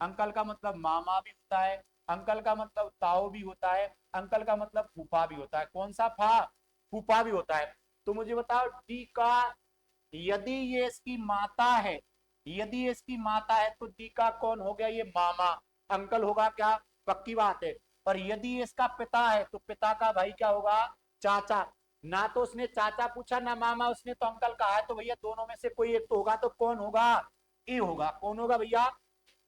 अंकल का मतलब मामा भी होता है, अंकल का मतलब ताऊ भी होता है, अंकल का मतलब फूफा भी होता है। कौन सा फा, फूफा भी होता है। तो मुझे बताओ डी का, यदि ये इसकी माता है, यदि ये इसकी माता है तो डी का कौन हो गया, ये मामा, अंकल होगा क्या, पक्की बात है। और यदि ये इसका पिता है तो पिता का भाई क्या होगा, चाचा। ना तो उसने चाचा पूछा ना मामा, उसने तो अंकल कहा है, तो भैया दोनों में से कोई एक तो होगा, तो कौन होगा, ए होगा। कौन होगा भैया,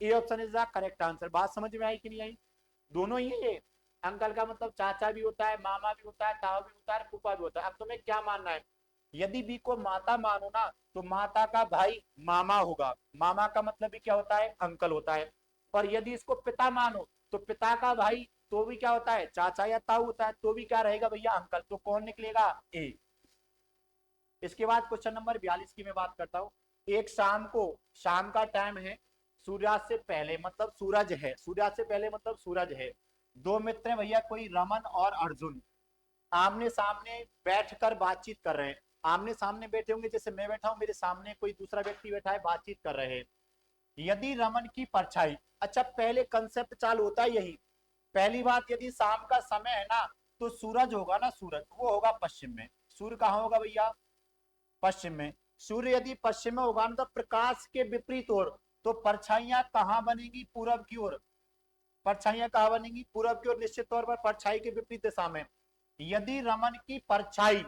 A option is the correct answer. बात समझ में आई कि नहीं आई, दोनों ही है ये, अंकल का मतलब चाचा भी होता है, मामा भी होता है, ताऊ भी होता है, फूफा भी होता है। अब तुम्हें क्या मानना है, यदि बी को माता मानो ना तो माता का भाई मामा होगा, मामा का मतलब भी क्या होता है, अंकल होता है। और यदि इसको पिता मानो तो पिता का भाई तो भी क्या होता है, चाचा या ताऊ होता है, तो भी क्या रहेगा भैया, अंकल। तो कौन निकलेगा, ए। इसके बाद क्वेश्चन नंबर 42 की मैं बात करता हूँ। एक शाम को, शाम का टाइम है, सूर्यास्त से पहले मतलब सूरज है, सूर्यास्त से पहले मतलब सूरज है। दो मित्र हैं भैया, कोई रमन और अर्जुन, आमने सामने बैठकर बातचीत कर रहे हैं। आमने सामने बैठे होंगे, जैसे मैं बैठा हूं, मेरे सामने कोई दूसरा व्यक्ति बैठा है, बातचीत कर रहे हैं। यदि रमन की परछाई, अच्छा पहले कंसेप्ट चालू होता है यही। पहली बात, यदि शाम का समय है ना तो सूरज होगा ना, सूरज वो होगा पश्चिम में। सूर्य कहाँ होगा भैया, पश्चिम में। सूर्य यदि पश्चिम में होगा ना तो प्रकाश के विपरीत ओर, तो परछाइयां कहाँ बनेंगी, पूरब की ओर। परछाइयां कहाँ बनेंगी, पूरब की ओर, निश्चित तौर पर परछाई के विपरीत दिशा में। यदि रमन की परछाई,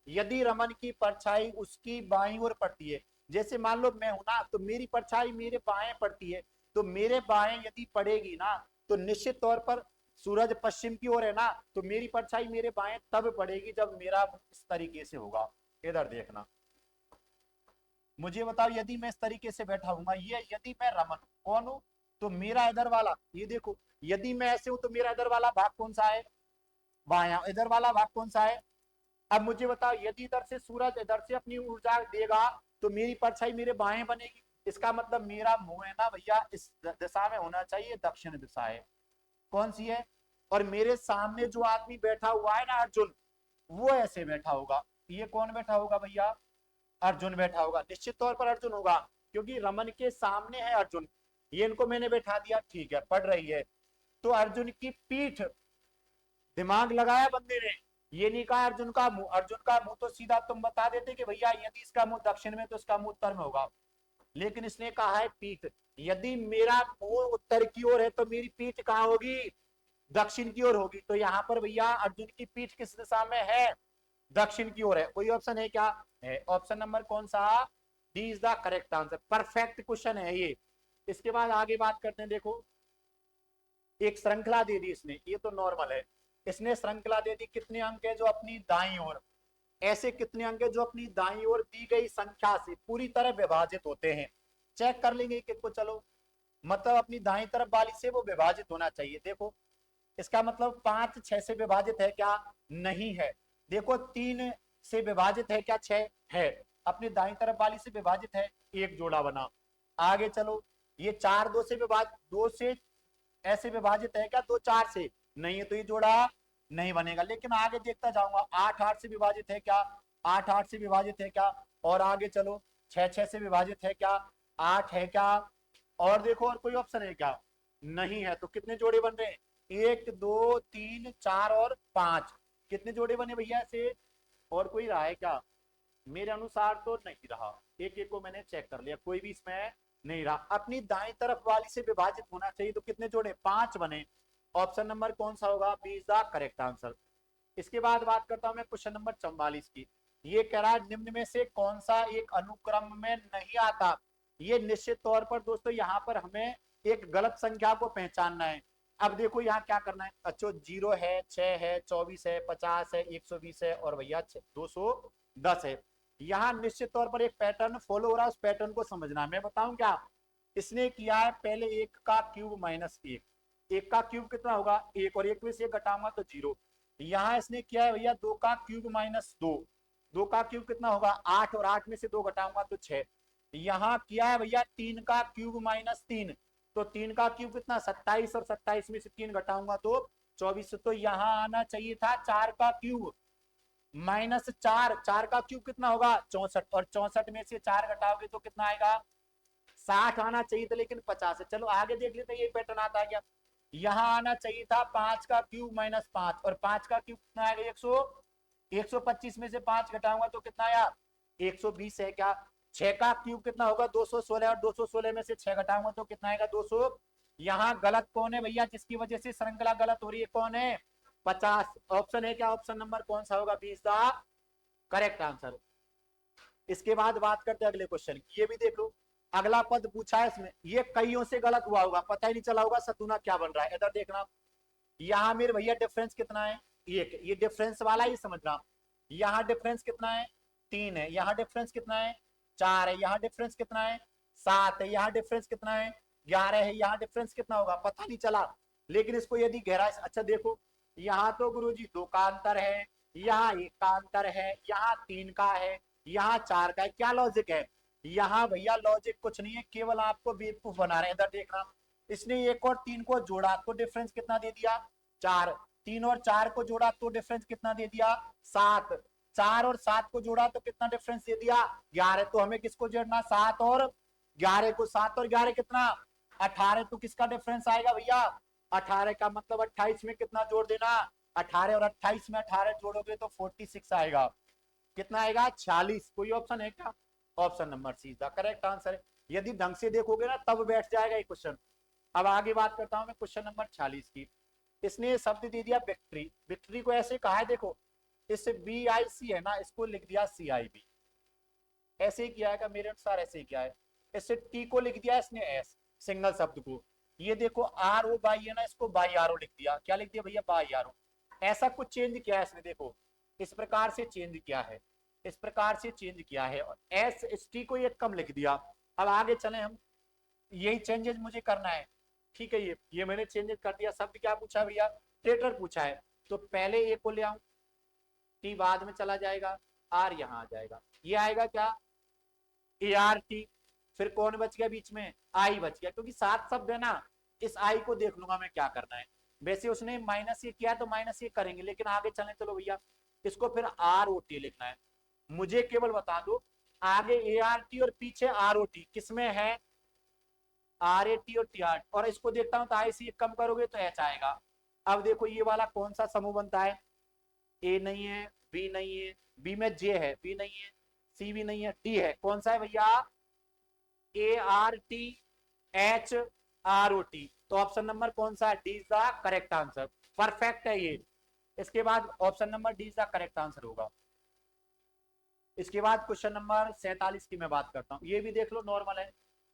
यदि रमन की परछाई उसकी बाईं ओर पड़ती है, जैसे मान लो मैं हूं ना तो मेरी परछाई मेरे बाएं पड़ती है, तो मेरे बाएं यदि पड़ेगी ना तो निश्चित तौर पर सूरज पश्चिम की ओर है ना, तो मेरी परछाई मेरे बाएं तब पड़ेगी जब मेरा इस तरीके से होगा। इधर देखना, मुझे बताओ यदि मैं इस तरीके से बैठा हूँ, ये यदि मैं रमन कौन हूं, तो मेरा इधर वाला, ये देखो यदि मैं ऐसे हूं तो मेरा इधर वाला भाग कौन सा है, बाया, इधर वाला भाग कौन सा है। अब मुझे बताओ यदि इधर से सूरज इधर से अपनी ऊर्जा देगा तो मेरी परछाई मेरे बाएं बनेगी, इसका मतलब मेरा मुंह है ना भैया इस दिशा में होना चाहिए, दक्षिण दिशा है, कौन सी है। और मेरे सामने जो आदमी बैठा हुआ है ना अर्जुन, वो ऐसे बैठा होगा, ये कौन बैठा होगा भैया, अर्जुन बैठा होगा, निश्चित तौर पर अर्जुन होगा, क्योंकि रमन के सामने है अर्जुन। ये इनको मैंने बैठा दिया, ठीक है, पढ़ रही है। तो अर्जुन की पीठ, दिमाग लगाया बंदे ने, ये नहीं कहा अर्जुन का मुंह, अर्जुन का मुंह तो सीधा तुम बता देते कि भैया यदि इसका मुंह दक्षिण में तो इसका मुंह उत्तर में होगा, लेकिन इसने कहा है पीठ। यदि मेरा मुंह उत्तर की ओर है तो मेरी पीठ कहाँ होगी, दक्षिण की ओर होगी। तो यहाँ पर भैया अर्जुन की पीठ किस दिशा में है, दक्षिण की ओर है। कोई ऑप्शन है क्या, है ऑप्शन नंबर कौन सा, D is the correct answer. Perfect question है ये। इसके बाद आगे बात करते हैं। देखो एक श्रृंखला दे दी इसने, ये तो नॉर्मल है। इसने श्रृंखला दे दी, कितने अंक है जो अपनी दाईं ओर, ऐसे कितने अंक है जो अपनी दाईं ओर दी गई संख्या से पूरी तरह विभाजित होते हैं। चेक कर लेंगे एक एक को, चलो। मतलब अपनी दाईं तरफ वाली से वो विभाजित होना चाहिए। देखो इसका मतलब 5 6 से विभाजित है क्या, नहीं है। देखो 3 से विभाजित है क्या, 6 है। अपनी दाईं तरफ वाली से विभाजित है, एक जोड़ा बना। आगे चलो, ये 4 2 से विभाजित, 2 से ऐसे विभाजित है क्या, 2 4 से, नहीं है, तो ये जोड़ा नहीं बनेगा। लेकिन आगे देखता जाऊंगा, 8 8 से विभाजित है क्या, 8 8 से विभाजित है क्या, और आगे चलो 6 6 से विभाजित है क्या, 8 है क्या, और देखो और कोई ऑप्शन है क्या, नहीं है। तो कितने जोड़े बन रहे हैं, 1 2 3 4 और 5। कितने जोड़े बने भैया ऐसे, और कोई रहा है क्या, मेरे अनुसार तो नहीं रहा। एक एक को मैंने चेक कर लिया, कोई भी इसमें नहीं रहा। अपनी दाएं तरफ वाली से विभाजित होना चाहिए, तो कितने जोड़े, 5 बने। ऑप्शन नंबर कौन सा होगा, B is the correct answer. इसके बाद बात करता हूं मैं क्वेश्चन नंबर 44 की। ये कह रहा है निम्न में से कौन सा एक अनुक्रम में नहीं आता। ये निश्चित तौर पर दोस्तों यहाँ पर हमें एक गलत संख्या को पहचानना है। अब देखो यहाँ क्या करना है, अच्छा 0 है, 6 है, 24 है, 50 है, 120 है, और भैया 210 है। यहाँ निश्चित तौर पर एक पैटर्न फॉलो हो रहा है, उस पैटर्न को समझना है। मैं बताऊं क्या, इसने किया है पहले 1 का क्यूब माइनस 1, 1 का क्यूब कितना होगा 1, और 1 में से 1 घटाऊंगा तो 0। यहाँ इसने किया है भैया 2 का क्यूब माइनस 2, 2 का क्यूब कितना होगा 8, और 8 में से 2 घटाऊंगा तो 6। यहाँ किया है भैया 3 का क्यूब माइनस 3, तो 3 का क्यूब कितना 27, और 27 में से 3 घटाऊंगा तो 24। तो यहाँ आना चाहिए था 4 का क्यूब माइनस 4, 4 का क्यूब कितना होगा 64, और 64 में से 4 घटाओगे तो कितना आएगा 60 आना चाहिए था, लेकिन 50 है। चलो आगे देख लेते हैं ये पैटर्न आता है क्या। यहाँ आना चाहिए था 5 का क्यूब माइनस 5, और 5 का क्यूब कितना आएगा 125 में से 5 घटाऊंगा तो कितना आया 120 है क्या। 6 का क्यूब कितना होगा 216, और 216 में से 6 घटाऊंगा तो कितना आएगा 200। यहाँ गलत कौन है भैया, जिसकी वजह से श्रृंखला गलत हो रही है, कौन है 50। ऑप्शन है क्या, ऑप्शन नंबर कौन सा होगा, B is the correct answer. इसके बाद बात करते हैं अगले क्वेश्चन की, ये भी देख लो। अगला पद पूछा है इसमें, ये कईयों से गलत हुआ होगा, पता ही नहीं चला होगा सतुना क्या बन रहा है। इधर देखना, यहाँ मेरे भैया डिफरेंस कितना है, एक, ये डिफरेंस वाला ही समझना। यहाँ डिफरेंस कितना है 3 है, यहाँ डिफरेंस कितना है 4 है, यहाँ डिफरेंस कितना है 7 है, यहाँ डिफरेंस कितना है 11 है, यहाँ डिफरेंस कितना होगा पता नहीं चला। लेकिन इसको यदि गहराई से, अच्छा देखो यहाँ तो गुरुजी 2 का अंतर है, यहाँ 1 का अंतर है, यहाँ 3 का है, यहाँ 4 का है, क्या लॉजिक है। यहाँ भैया लॉजिक कुछ नहीं है, केवल आपको बेवकूफ बना रहे हैं। इधर देखना, इसने 1 और 3 को जोड़ा तो डिफरेंस कितना दे दिया 4, 3 और 4 को जोड़ा तो डिफरेंस कितना दे दिया 7, 4 और 7 को जोड़ा तो कितना डिफरेंस दे दिया 11। तो हमें किसको जोड़ना 7 और 11 को, 7 और 11 कितना 18। तो किसका डिफरेंस आएगा भैया 18 का, मतलब 28 में कितना जोड़ देना 18, और 28 में 18 जोड़ोगे तो 46 आएगा, कितना आएगा 46। कोई ऑप्शन है क्या, option number see the correct answer है। यदि ढंग से देखोगे ना तब बैठ जाएगा ये क्वेश्चन। अब आगे बात करता हूं मैं क्वेश्चन नंबर 46 की। इसने शब्द दे दिया विक्ट्री, विक्ट्री को ऐसे कहा है, देखो इस BIC है ना, इसको लिख दिया CIB, ऐसे ही किया है मेरे अनुसार, ऐसे ही किया है। इससे T को लिख दिया इसने S, सिंगल शब्द को। ये देखो RO बाई है ना, इसको बाई RO लिख दिया, क्या लिख दिया भैया बाई RO। ऐसा कुछ चेंज किया है इसने, देखो इस प्रकार से चेंज किया है, इस प्रकार से चेंज किया है, और ST को ये कम लिख दिया। अब आगे चले हम, यही चेंजेस मुझे करना है, ठीक है। ये मैंने चेंजेस कर दिया। शब्द क्या पूछा भैया, ट्रेटर पूछा है, तो पहले ए को ले आऊं, टी बाद में चला जाएगा, आर यहाँ आ जाएगा, ये आएगा क्या ART। फिर कौन बच गया बीच में, आई बच गया, क्योंकि 7 शब्द है ना, इस आई को देख लूंगा मैं क्या करना है। वैसे उसने माइनस ये किया तो माइनस ये करेंगे, लेकिन आगे चले चलो भैया, इसको फिर ROT लिखना है। मुझे केवल बता दो आगे ART और पीछे ROT किसमें है, RAT और TR, और इसको देखता हूं तो आई से कम करोगे तो H आएगा। अब देखो ये वाला कौन सा समूह बनता है, ए नहीं है, बी नहीं है, बी में जे है, बी नहीं है, सी भी नहीं है, डी है। कौन सा है भैया? ARTHROT। तो ऑप्शन नंबर कौन सा है? D is the correct answer. Perfect है ये। इसके बाद option number D is the correct answer होगा। इसके बाद क्वेश्चन नंबर 47 की मैं बात करता हूँ, ये भी देख लो, नॉर्मल है।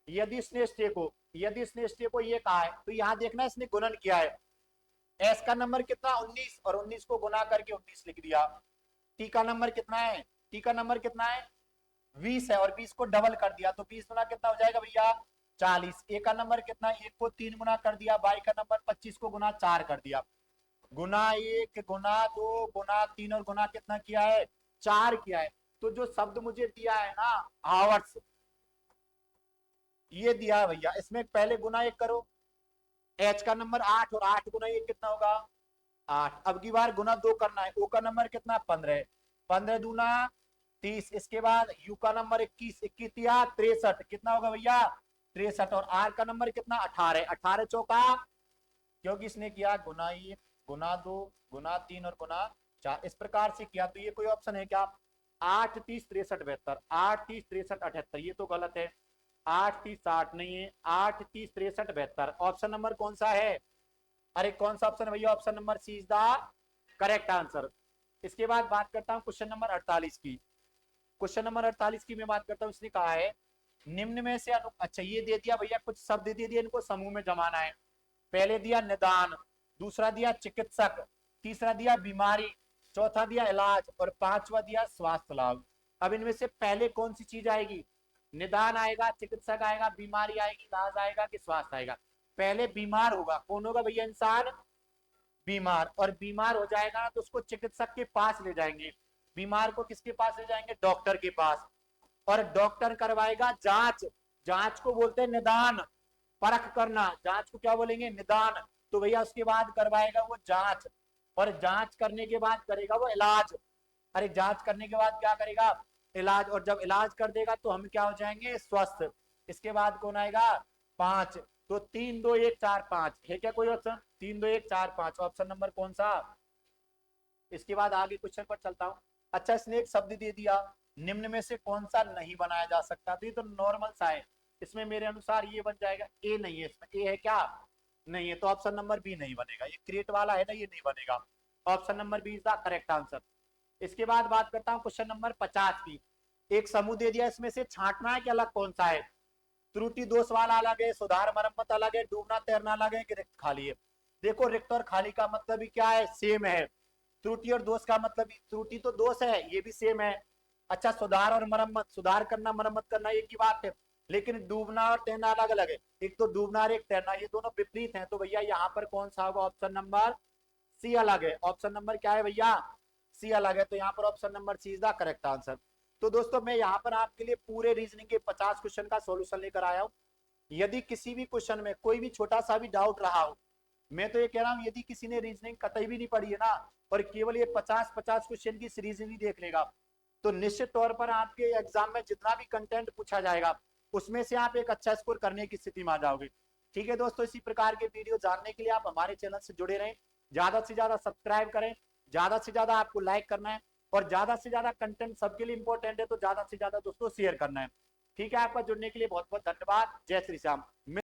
यदि इसने स्टे को ये कहा है, तो यहाँ देखना इसने गुणन किया है। एस का नंबर कितना? 19, और 19 को गुना करके 19 लिख दिया। टी का नंबर कितना है? टी का नंबर कितना है? 20 है, और 20 को डबल कर दिया, तो 20 गुना कितना हो जाएगा भैया? 40। ए का नंबर कितना है? 1 को 3 गुना कर दिया। बाई का नंबर 25 को गुना 4 कर दिया। गुना 1 गुना 2 गुना 3 और गुना कितना किया है? 4 किया है। तो जो शब्द मुझे दिया है ना, आवर्स, ये दिया है भैया, इसमें पहले गुना 1 करो। एच का नंबर 8, और 8 गुना 1 कितना होगा? 8। अब की बार गुना 2 करना है। ओ का नंबर कितना? 15। 15 दूना 30। इसके बाद यू का नंबर 21, 21 या 63, कितना होगा भैया? 63। और आर का नंबर कितना? 18। 18 चौका, क्योंकि इसने किया गुना 1 गुना 2 गुना 3 और गुना 4, इस प्रकार से किया। तो ये कोई ऑप्शन है क्या? 8 30 63 72, 8 30 63 78, ये तो गलत है। 8 30 60 नहीं है, 8 30 63 72। ऑप्शन नंबर कौन सा है? अरे कौन सा ऑप्शन है भैया? Option number C is the correct answer. इसके बाद बात करता हूं क्वेश्चन नंबर 48 की। क्वेश्चन नंबर 48 की मैं बात करता हूं। इसने कहा है निम्न में से अच्छा, ये दे दिया भैया, कुछ शब्द दे दिए, इनको समूह में जमाना है। पहले दिया निदान, दूसरा दिया चिकित्सक, तीसरा दिया बीमारी, चौथा दिया इलाज, और पांचवा दिया स्वास्थ्य लाभ। अब इनमें से पहले कौन सी चीज आएगी? निदान आएगा, चिकित्सक आएगा, बीमारी आएगी, इलाज आएगा, कि स्वास्थ्य आएगा? पहले बीमार होगा। कौन होगा भैया? इंसान बीमार। और बीमार हो जाएगा ना, तो उसको चिकित्सक के पास ले जाएंगे। बीमार को किसके पास ले जाएंगे? डॉक्टर के पास। और डॉक्टर करवाएगा जांच। जांच को बोलते हैं निदान, परख करना। जांच को क्या बोलेंगे? निदान। तो भैया उसके बाद करवाएगा वो जांच, और जांच करने के बाद करेगा वो इलाज। अरे जांच करने के बाद क्या करेगा? इलाज। और जब इलाज कर देगा तो हम क्या हो जाएंगे? स्वस्थ। इसके बाद कौन आएगा? 5। तो 3 2 1 4 5 है क्या कोई ऑप्शन? 3 2 1 4 5, ऑप्शन नंबर कौन सा? इसके बाद आगे क्वेश्चन पर चलता हूं। अच्छा, इसने एक शब्द दे दिया, निम्न में से कौन सा नहीं बनाया जा सकता? तो ये तो नॉर्मल सा है। इसमें मेरे अनुसार ये बन जाएगा। ए नहीं है इसमें। ए है क्या? नहीं है, तो ऑप्शन नंबर बी नहीं बनेगा। ये क्रिएट वाला है ना, ये नहीं बनेगा। Option number B is the correct answer. इसके बाद बात करता हूँ क्वेश्चन नंबर 50 की। एक समूह दे दिया, इसमें से छांटना है कि अलग कौन सा है। त्रुटि दोष वाला अलग है, सुधार मरम्मत अलग है, डूबना तैरना अलग है, कि रिक्त खाली है। देखो, रिक्त और खाली का मतलब ही क्या है? सेम है। त्रुटि और दोष का मतलब, त्रुटि तो दोष है, ये भी सेम है। अच्छा, सुधार और मरम्मत, सुधार करना मरम्मत करना एक ही बात है, लेकिन डूबना और तैरना अलग अलग है। एक तो डूबना और एक तैरना, ये दोनों विपरीत हैं। तो भैया यहाँ पर कौन सा होगा? ऑप्शन नंबर सी अलग है। ऑप्शन नंबर क्या है भैया? सी अलग है। तो यहाँ पर option number C is the correct answer. तो दोस्तों, मैं यहाँ पर आपके लिए पूरे रीजनिंग के 50 क्वेश्चन का सॉल्यूशन लेकर आया हूँ। यदि किसी भी क्वेश्चन में कोई भी छोटा सा भी डाउट रहा हो, मैं तो ये कह रहा हूँ, यदि किसी ने रीजनिंग कतई भी नहीं पढ़ी है ना, और केवल ये 50-50 क्वेश्चन की सीरीज भी देख लेगा, तो निश्चित तौर पर आपके एग्जाम में जितना भी कंटेंट पूछा जाएगा, उसमें से आप एक अच्छा स्कोर करने की स्थिति में आ जाओगे। ठीक है दोस्तों, इसी प्रकार के वीडियो जानने के लिए आप हमारे चैनल से जुड़े रहें। ज्यादा से ज्यादा सब्सक्राइब करें, ज्यादा से ज्यादा आपको लाइक करना है, और ज्यादा से ज्यादा कंटेंट सबके लिए इंपॉर्टेंट है, तो ज्यादा से ज्यादा दोस्तों शेयर करना है। ठीक है, आपका जुड़ने के लिए बहुत बहुत धन्यवाद। जय श्री श्याम।